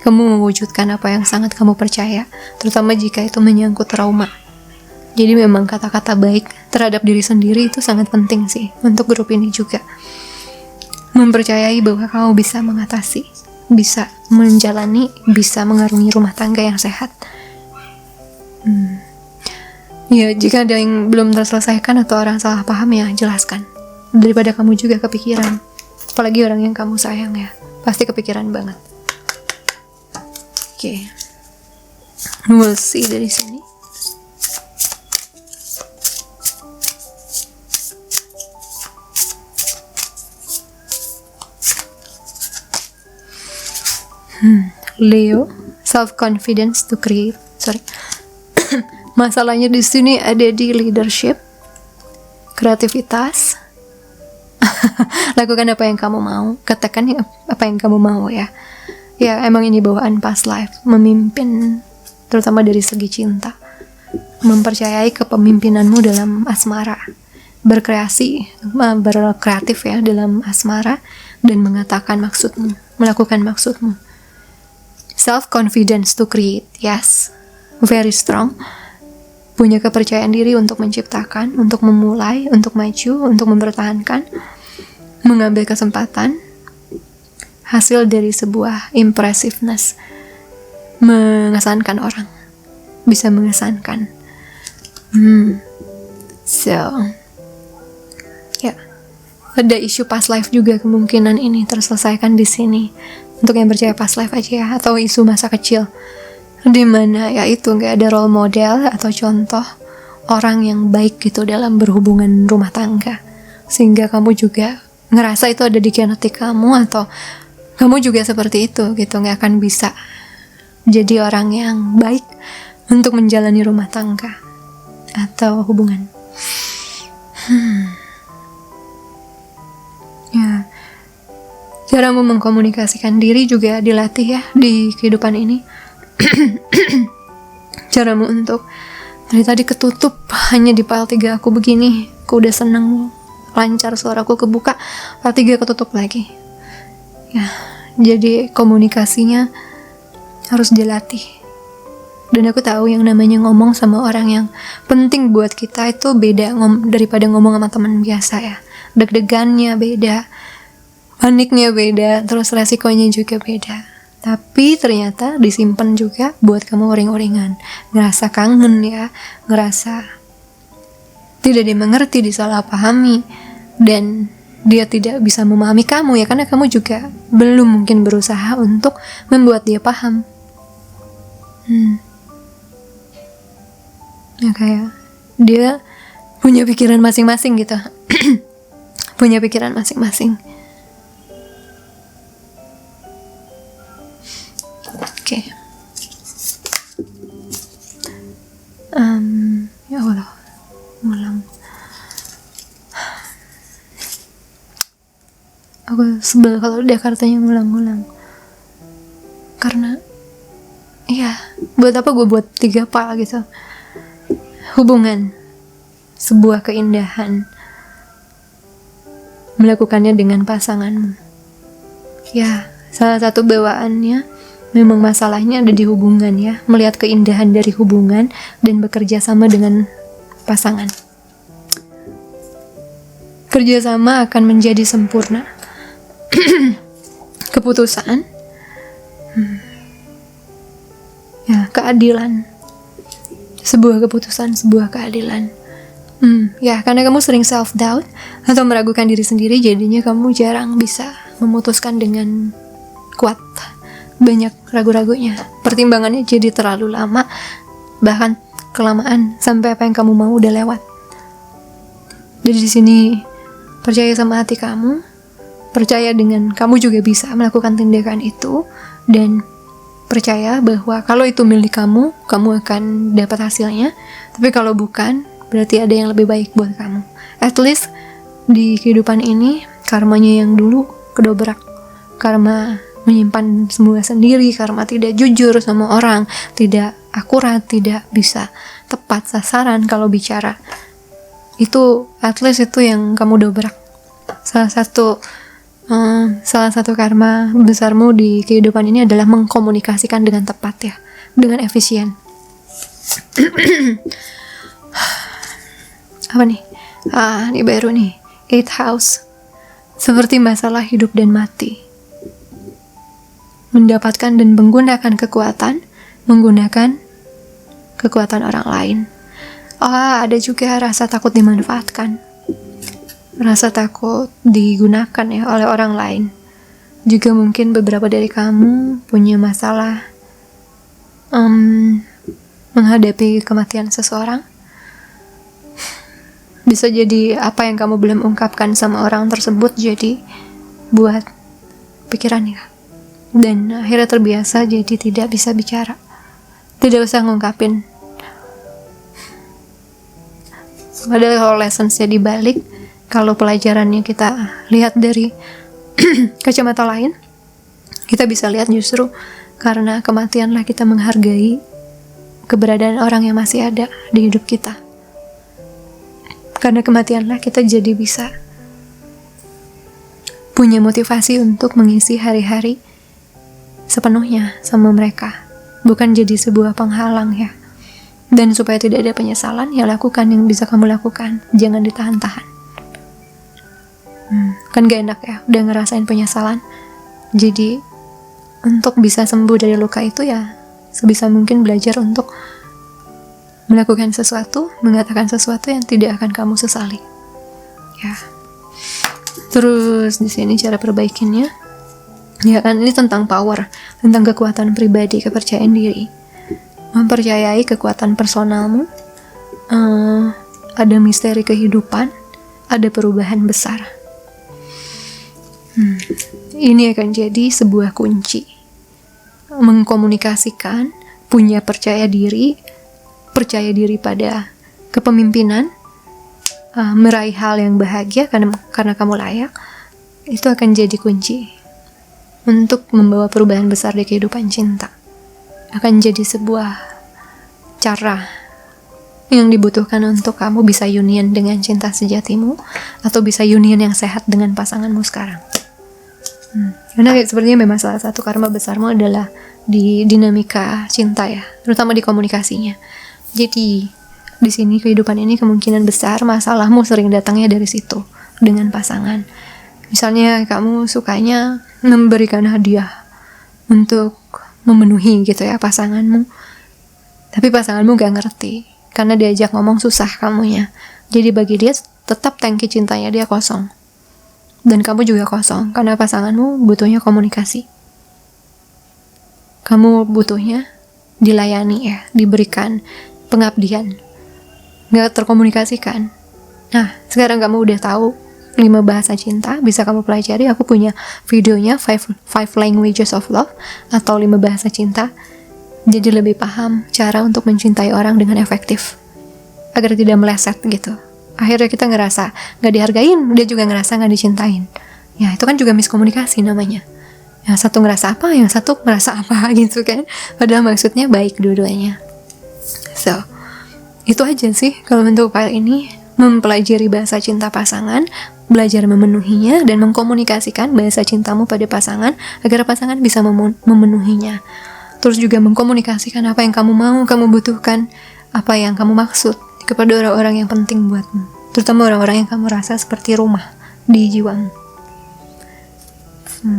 Kamu mewujudkan apa yang sangat kamu percaya, terutama jika itu menyangkut trauma. Jadi memang kata-kata baik terhadap diri sendiri itu sangat penting sih untuk grup ini juga. Mempercayai bahwa kamu bisa mengatasi, bisa menjalani, bisa mengarungi rumah tangga yang sehat. Ya, jika ada yang belum terselesaikan atau orang salah paham, ya jelaskan. Daripada kamu juga kepikiran. Apalagi orang yang kamu sayang, ya pasti kepikiran banget. Oke. We'll see dari sini. Leo, self-confidence to create. Masalahnya di sini ada di leadership, kreativitas. Lakukan apa yang kamu mau, katakan apa yang kamu mau ya. Ya emang ini bawaan past life, memimpin terutama dari segi cinta. Mempercayai kepemimpinanmu dalam asmara, berkreatif ya dalam asmara, dan mengatakan maksudmu, melakukan maksudmu. Self-confidence to create, yes, very strong. Punya kepercayaan diri untuk menciptakan, untuk memulai, untuk maju, untuk mempertahankan, mengambil kesempatan, hasil dari sebuah impressiveness, mengesankan orang, bisa mengesankan. Ada isu past life juga kemungkinan ini terselesaikan di sini. Untuk yang percaya past life aja ya, atau isu masa kecil. Dimana ya itu gak ada role model atau contoh orang yang baik gitu dalam berhubungan rumah tangga, sehingga kamu juga ngerasa itu ada di genetik kamu, atau kamu juga seperti itu gitu, gak akan bisa jadi orang yang baik untuk menjalani rumah tangga atau hubungan. Ya, caramu mengkomunikasikan diri juga dilatih ya di kehidupan ini. Caramu untuk dari tadi ketutup hanya di file 3 aku begini, aku udah seneng lancar, suaraku kebuka, file 3 ketutup lagi ya. Jadi komunikasinya harus dilatih, dan aku tahu yang namanya ngomong sama orang yang penting buat kita itu beda daripada ngomong sama teman biasa ya. Deg-degannya beda, paniknya beda, terus resikonya juga beda. Tapi ternyata disimpan juga buat kamu uring-uringan, ngerasa kangen ya, ngerasa tidak dimengerti, disalahpahami, dan dia tidak bisa memahami kamu ya, karena kamu juga belum mungkin berusaha untuk membuat dia paham. Ya kayak dia punya pikiran masing-masing gitu. Punya pikiran masing-masing. Oke. Ya Allah, ngulang. Aku sebel kalau Jakartanya ngulang-ngulang. Karena ya, buat apa gue buat 3 pal gitu. Hubungan, sebuah keindahan, melakukannya dengan pasanganmu. Ya, salah satu bawaannya memang masalahnya ada di hubungan ya. Melihat keindahan dari hubungan dan bekerja sama dengan pasangan. Kerjasama akan menjadi sempurna. Keputusan, ya, keadilan. Sebuah keputusan, sebuah keadilan. Ya, karena kamu sering self-doubt atau meragukan diri sendiri, jadinya kamu jarang bisa memutuskan dengan kuat. Banyak ragu-ragunya. Pertimbangannya jadi terlalu lama, bahkan kelamaan, sampai apa yang kamu mau udah lewat. Jadi di sini, percaya sama hati kamu, percaya dengan kamu juga bisa melakukan tindakan itu, dan percaya bahwa kalau itu milik kamu, kamu akan dapat hasilnya. Tapi kalau bukan, berarti ada yang lebih baik buat kamu. At least di kehidupan ini, karmanya yang dulu kedobrak. Karma menyimpan semua sendiri, karma tidak jujur sama orang, tidak akurat, tidak bisa tepat sasaran kalau bicara. Itu, at least itu yang kamu dobrak. Salah satu karma besarmu di kehidupan ini adalah mengkomunikasikan dengan tepat ya, dengan efisien. Apa nih? Ini baru nih, 8th house. Seperti masalah hidup dan mati. Mendapatkan dan menggunakan kekuatan orang lain. Ada juga rasa takut dimanfaatkan. Rasa takut digunakan ya oleh orang lain. Juga mungkin beberapa dari kamu punya masalah menghadapi kematian seseorang. Bisa jadi apa yang kamu belum ungkapkan sama orang tersebut jadi buat pikiran ya. Dan akhirnya terbiasa jadi tidak bisa bicara. Tidak usah ngungkapin. Padahal kalau lessons-nya dibalik, kalau pelajarannya kita lihat dari kacamata lain, kita bisa lihat justru karena kematianlah kita menghargai keberadaan orang yang masih ada di hidup kita. Karena kematianlah kita jadi bisa punya motivasi untuk mengisi hari-hari sepenuhnya sama mereka, bukan jadi sebuah penghalang ya. Dan supaya tidak ada penyesalan, ya lakukan yang bisa kamu lakukan, jangan ditahan-tahan. Kan gak enak ya, udah ngerasain penyesalan. Jadi untuk bisa sembuh dari luka itu ya sebisa mungkin belajar untuk melakukan sesuatu, mengatakan sesuatu yang tidak akan kamu sesali. Ya. Terus di sini cara perbaikinnya, ya kan ini tentang power, tentang kekuatan pribadi, kepercayaan diri, mempercayai kekuatan personalmu. Ada misteri kehidupan, ada perubahan besar. Ini akan jadi sebuah kunci mengkomunikasikan, punya percaya diri pada kepemimpinan, meraih hal yang bahagia karena kamu layak. Itu akan jadi kunci untuk membawa perubahan besar di kehidupan cinta. Akan jadi sebuah cara yang dibutuhkan untuk kamu bisa union dengan cinta sejatimu, atau bisa union yang sehat dengan pasanganmu sekarang. Karena sepertinya memang salah satu karma besarmu adalah di dinamika cinta ya, terutama di komunikasinya. Jadi di sini kehidupan ini kemungkinan besar masalahmu sering datangnya dari situ dengan pasangan. Misalnya kamu sukanya memberikan hadiah untuk memenuhi gitu ya pasanganmu, tapi pasanganmu gak ngerti karena diajak ngomong susah kamunya. Jadi bagi dia tetap tangki cintanya dia kosong. Dan kamu juga kosong, karena pasanganmu butuhnya komunikasi. Kamu butuhnya dilayani ya, diberikan pengabdian. Nggak terkomunikasikan. Nah, sekarang kamu udah tahu 5 bahasa cinta, bisa kamu pelajari. Aku punya videonya 5 languages of love, atau 5 bahasa cinta. Jadi lebih paham cara untuk mencintai orang dengan efektif, agar tidak meleset gitu. Akhirnya kita ngerasa gak dihargain, dia juga ngerasa gak dicintain. Ya itu kan juga miskomunikasi namanya. Yang satu ngerasa apa, yang satu ngerasa apa gitu kan. Padahal maksudnya baik dua-duanya. So, itu aja sih kalau untuk file ini. Mempelajari bahasa cinta pasangan, belajar memenuhinya, dan mengkomunikasikan bahasa cintamu pada pasangan agar pasangan bisa memenuhinya. Terus juga mengkomunikasikan apa yang kamu mau, kamu butuhkan, apa yang kamu maksud kepada orang-orang yang penting buatmu, terutama orang-orang yang kamu rasa seperti rumah di jiwamu.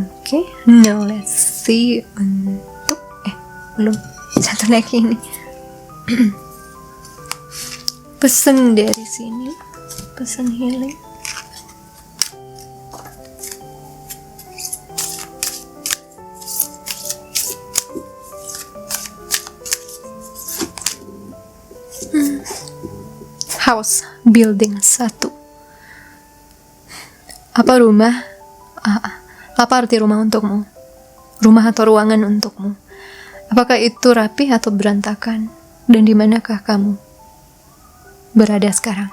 Oke, now let's see untuk belum satu lagi ini. Pesan dari sini, pesan healing. House building 1. Apa arti rumah untukmu? Rumah atau ruangan untukmu? Apakah itu rapi atau berantakan? Dan di manakah kamu berada sekarang?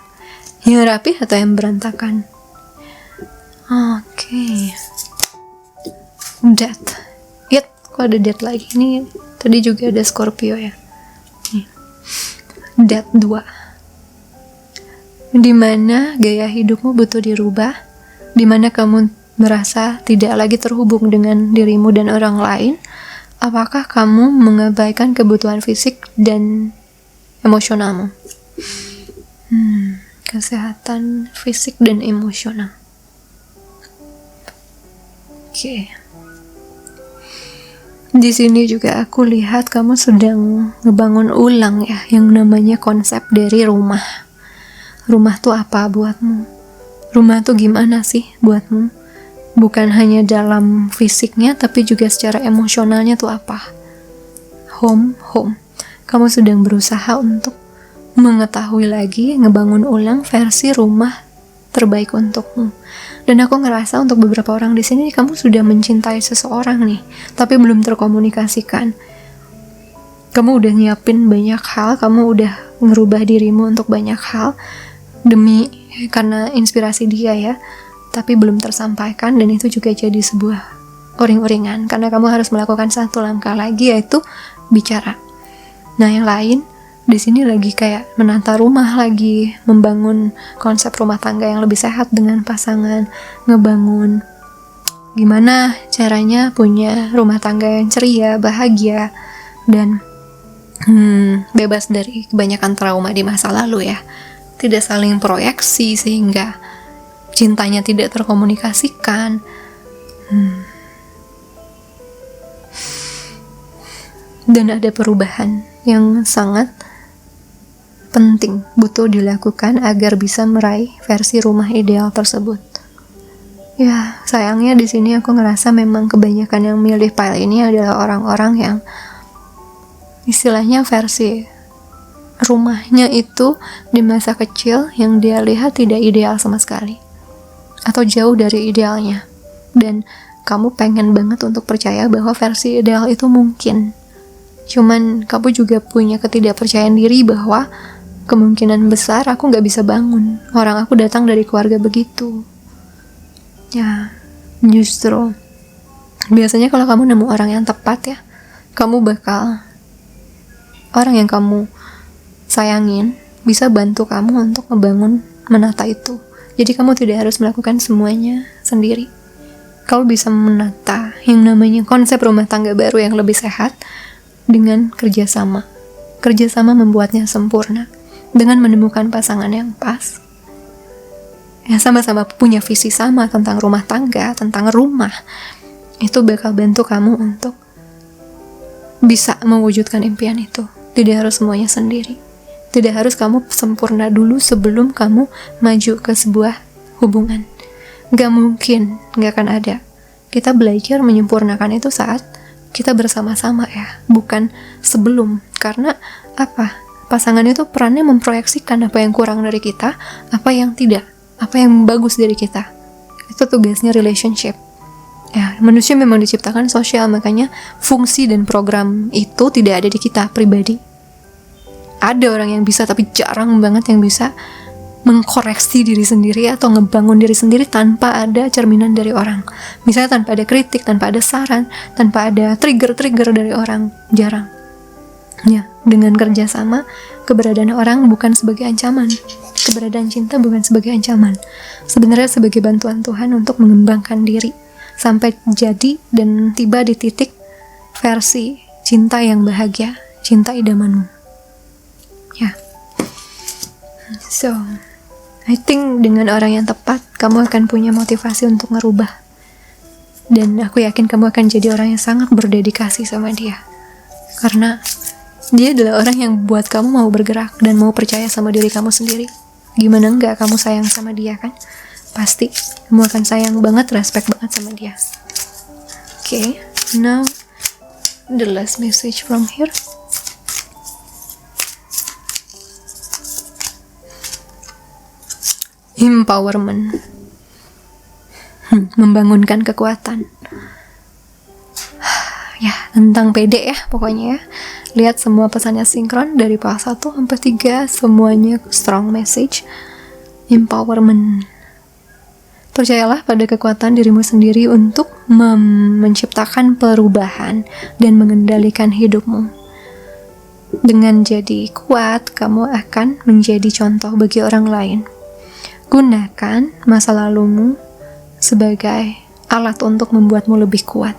Yang rapi atau yang berantakan? Oke. Death. Kok ada death lagi? Ini tadi juga ada Scorpio ya. Death 2. Di mana gaya hidupmu butuh dirubah, di mana kamu merasa tidak lagi terhubung dengan dirimu dan orang lain. Apakah kamu mengabaikan kebutuhan fisik dan emosionalmu? Kesehatan fisik dan emosional. Oke. Di sini juga aku lihat kamu sedang ngebangun ulang ya, yang namanya konsep dari rumah. Rumah tuh apa buatmu? Rumah tuh gimana sih buatmu? Bukan hanya dalam fisiknya, tapi juga secara emosionalnya tuh apa? Home. Kamu sedang berusaha untuk mengetahui lagi, ngebangun ulang versi rumah terbaik untukmu. Dan aku ngerasa untuk beberapa orang di sini, kamu sudah mencintai seseorang nih, tapi belum terkomunikasikan. Kamu udah nyiapin banyak hal, kamu udah ngerubah dirimu untuk banyak hal, karena inspirasi dia ya, tapi belum tersampaikan, dan itu juga jadi sebuah uring-uringan karena kamu harus melakukan satu langkah lagi, yaitu bicara. Nah, yang lain di sini lagi kayak menata rumah lagi, membangun konsep rumah tangga yang lebih sehat dengan pasangan, ngebangun gimana caranya punya rumah tangga yang ceria, bahagia, dan bebas dari kebanyakan trauma di masa lalu ya. Tidak saling proyeksi sehingga cintanya tidak terkomunikasikan. Dan ada perubahan yang sangat penting butuh dilakukan agar bisa meraih versi rumah ideal tersebut. Ya, sayangnya di sini aku ngerasa memang kebanyakan yang milih file ini adalah orang-orang yang istilahnya versi rumahnya itu di masa kecil yang dia lihat tidak ideal sama sekali, atau jauh dari idealnya, dan kamu pengen banget untuk percaya bahwa versi ideal itu mungkin. Cuman kamu juga punya ketidakpercayaan diri bahwa kemungkinan besar aku gak bisa bangun, orang aku datang dari keluarga begitu. Ya, justru biasanya kalau kamu nemu orang yang tepat ya, kamu bakal, orang yang kamu sayangin bisa bantu kamu untuk ngebangun, menata itu. Jadi kamu tidak harus melakukan semuanya sendiri. Kamu bisa menata yang namanya konsep rumah tangga baru yang lebih sehat dengan kerjasama. Kerjasama membuatnya sempurna dengan menemukan pasangan yang pas. Ya, sama-sama punya visi sama tentang rumah tangga, tentang rumah. Itu bakal bantu kamu untuk bisa mewujudkan impian itu. Tidak harus semuanya sendiri. Tidak harus kamu sempurna dulu sebelum kamu maju ke sebuah hubungan. Gak mungkin, gak akan ada. Kita belajar menyempurnakan itu saat kita bersama-sama ya, bukan sebelum. Karena apa? Pasangan itu perannya memproyeksikan apa yang kurang dari kita, apa yang tidak, apa yang bagus dari kita. Itu tugasnya relationship. Ya, manusia memang diciptakan sosial, makanya fungsi dan program itu tidak ada di kita pribadi. Ada orang yang bisa, tapi jarang banget yang bisa mengkoreksi diri sendiri atau ngebangun diri sendiri tanpa ada cerminan dari orang. Misalnya tanpa ada kritik, tanpa ada saran, tanpa ada trigger-trigger dari orang. Jarang. Ya, dengan kerjasama, keberadaan orang bukan sebagai ancaman. Keberadaan cinta bukan sebagai ancaman. Sebenarnya sebagai bantuan Tuhan untuk mengembangkan diri sampai jadi dan tiba di titik versi cinta yang bahagia, cinta idamanmu. Ya. So, I think dengan orang yang tepat, kamu akan punya motivasi untuk ngerubah. Dan aku yakin kamu akan jadi orang yang sangat berdedikasi sama dia. Karena dia adalah orang yang buat kamu mau bergerak dan mau percaya sama diri kamu sendiri. Gimana enggak kamu sayang sama dia kan? Pasti kamu akan sayang banget, respect banget sama dia. Okay, now the last message from here. Empowerment. Membangunkan kekuatan. Ya, tentang pede ya pokoknya ya. Lihat semua pesannya sinkron dari pas 1 sampai 3, semuanya strong message. Empowerment. Percayalah pada kekuatan dirimu sendiri untuk menciptakan perubahan dan mengendalikan hidupmu. Dengan jadi kuat, kamu akan menjadi contoh bagi orang lain. Gunakan masa lalumu sebagai alat untuk membuatmu lebih kuat.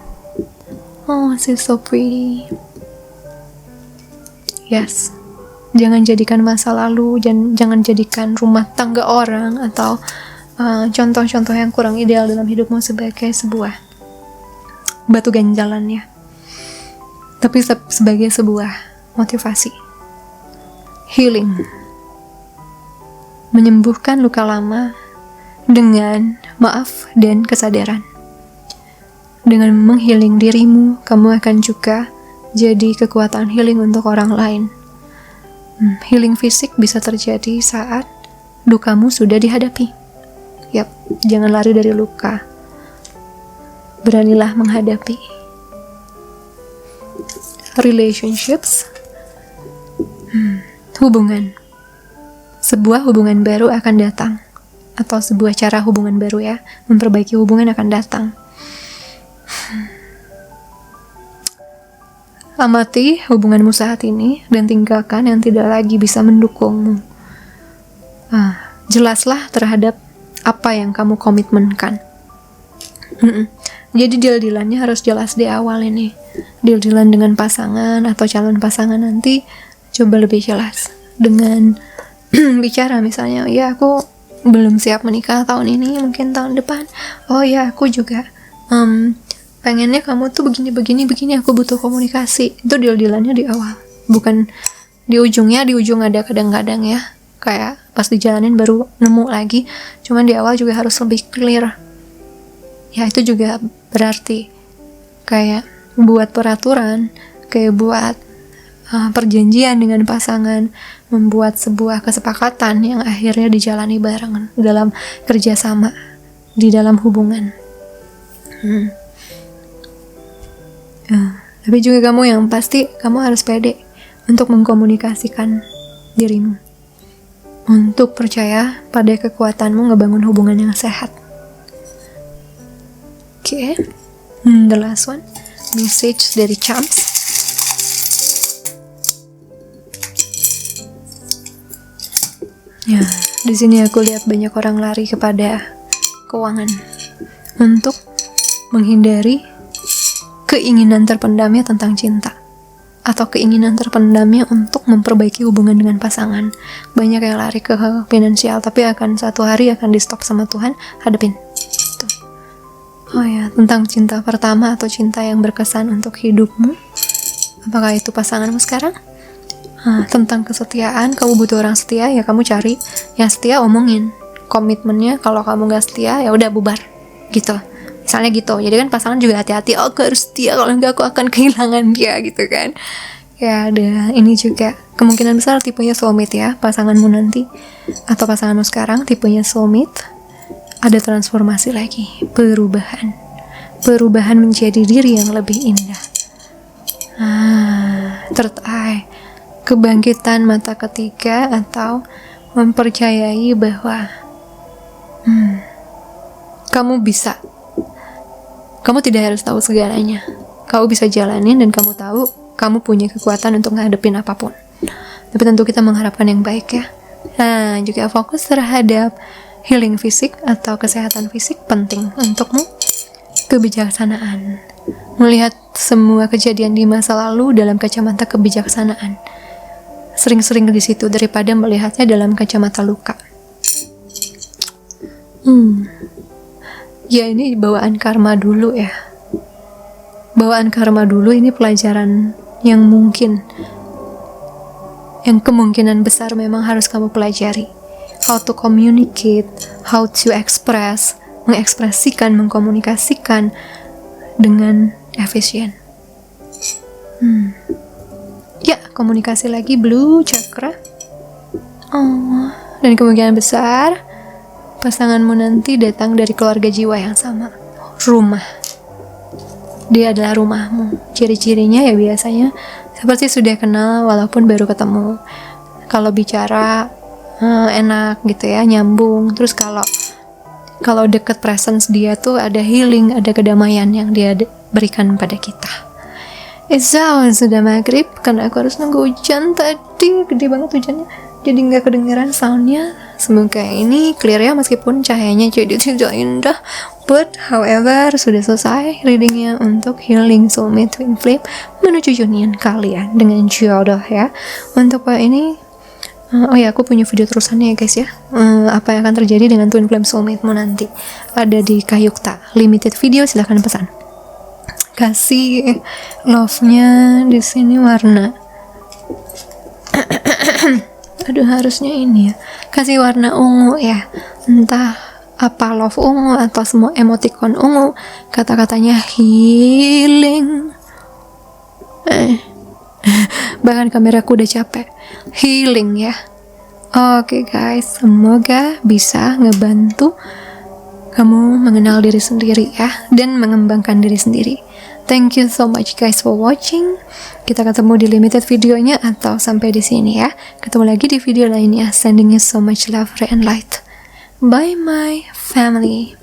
Oh, she's so pretty. Yes. Jangan jadikan masa lalu, jangan jadikan rumah tangga orang atau contoh-contoh yang kurang ideal dalam hidupmu sebagai sebuah batu ganjalan ya. Tapi sebagai sebuah motivasi. Healing. Menyembuhkan luka lama dengan maaf dan kesadaran. Dengan menghealing dirimu, kamu akan juga jadi kekuatan healing untuk orang lain. Healing fisik bisa terjadi saat lukamu sudah dihadapi. Yap, jangan lari dari luka. Beranilah menghadapi. Relationships. Hubungan. Sebuah hubungan baru akan datang. Atau sebuah cara hubungan baru ya. Memperbaiki hubungan akan datang. Amati hubunganmu saat ini dan tinggalkan yang tidak lagi bisa mendukungmu. Jelaslah terhadap apa yang kamu komitmenkan. Jadi deal-dealannya harus jelas di awal ini. Deal-dealan dengan pasangan atau calon pasangan nanti coba lebih jelas. Dengan bicara misalnya, ya aku belum siap menikah tahun ini, mungkin tahun depan. Oh ya, aku juga pengennya kamu tuh begini, aku butuh komunikasi. Itu deal-dealannya di awal, bukan di ujungnya. Di ujung ada kadang-kadang ya, kayak pas dijalanin baru nemu lagi. Cuman di awal juga harus lebih clear. Ya itu juga berarti kayak buat peraturan, kayak buat perjanjian dengan pasangan, membuat sebuah kesepakatan yang akhirnya dijalani bareng dalam kerjasama di dalam hubungan. Tapi juga kamu yang pasti kamu harus pede untuk mengkomunikasikan dirimu, untuk percaya pada kekuatanmu ngebangun hubungan yang sehat. Okay, the last one, message dari Champs. Ya, di sini aku lihat banyak orang lari kepada keuangan untuk menghindari keinginan terpendamnya tentang cinta atau keinginan terpendamnya untuk memperbaiki hubungan dengan pasangan. Banyak yang lari ke finansial, tapi akan satu hari akan di stop sama Tuhan. Hadapin tuh. Oh ya, tentang cinta pertama atau cinta yang berkesan untuk hidupmu. Apakah itu pasanganmu sekarang? Tentang kesetiaan, kamu butuh orang setia, ya kamu cari yang setia, omongin komitmennya. Kalau kamu gak setia, ya udah bubar gitu, misalnya gitu. Jadi kan pasangan juga hati-hati, aku harus setia, kalau enggak aku akan kehilangan dia gitu kan. Ya ada ini juga kemungkinan besar tipenya soulmate ya, pasanganmu nanti atau pasanganmu sekarang tipenya soulmate. Ada transformasi lagi, perubahan menjadi diri yang lebih indah. Third eye, kebangkitan mata ketiga, atau mempercayai bahwa kamu bisa. Kamu tidak harus tahu segalanya. Kamu bisa jalanin dan kamu tahu kamu punya kekuatan untuk ngadepin apapun. Tapi tentu kita mengharapkan yang baik ya. Juga fokus terhadap healing fisik atau kesehatan fisik penting untukmu. Kebijaksanaan, melihat semua kejadian di masa lalu dalam kacamata kebijaksanaan. Sering-sering di situ daripada melihatnya dalam kacamata luka. Ya ini bawaan karma dulu ya. Bawaan karma dulu ini pelajaran yang kemungkinan besar memang harus kamu pelajari. How to communicate, how to express, mengekspresikan, mengkomunikasikan dengan efisien. Ya, komunikasi lagi, blue chakra. Dan kemungkinan besar pasanganmu nanti datang dari keluarga jiwa yang sama. Rumah, dia adalah rumahmu. Ciri-cirinya ya biasanya seperti sudah kenal walaupun baru ketemu. Kalau bicara enak gitu ya, nyambung. Terus kalau deket presence dia tuh ada healing, ada kedamaian yang dia berikan pada kita. Sudah maghrib, karena aku harus nunggu hujan tadi, gede banget hujannya, jadi nggak kedengeran soundnya. Semoga ini clear ya, meskipun cahayanya jadi tidak indah. But however, sudah selesai readingnya untuk healing soulmate twin flame menuju union kalian dengan jodoh ya. Untuk ini aku punya video terusannya ya guys ya. Apa yang akan terjadi dengan twin flame soulmate-mu nanti ada di Kayukta limited video, silahkan pesan. Kasih love-nya di sini warna harusnya ini ya, kasih warna ungu ya, entah apa love ungu atau semua emoticon ungu. Kata-katanya healing. Bahkan kameraku udah capek. Healing ya. Oke guys, semoga bisa ngebantu kamu mengenal diri sendiri ya, dan mengembangkan diri sendiri. Thank you so much guys for watching. Kita ketemu di limited videonya atau sampai di sini ya. Ketemu lagi di video lainnya. Sending you so much love and light. Bye my family.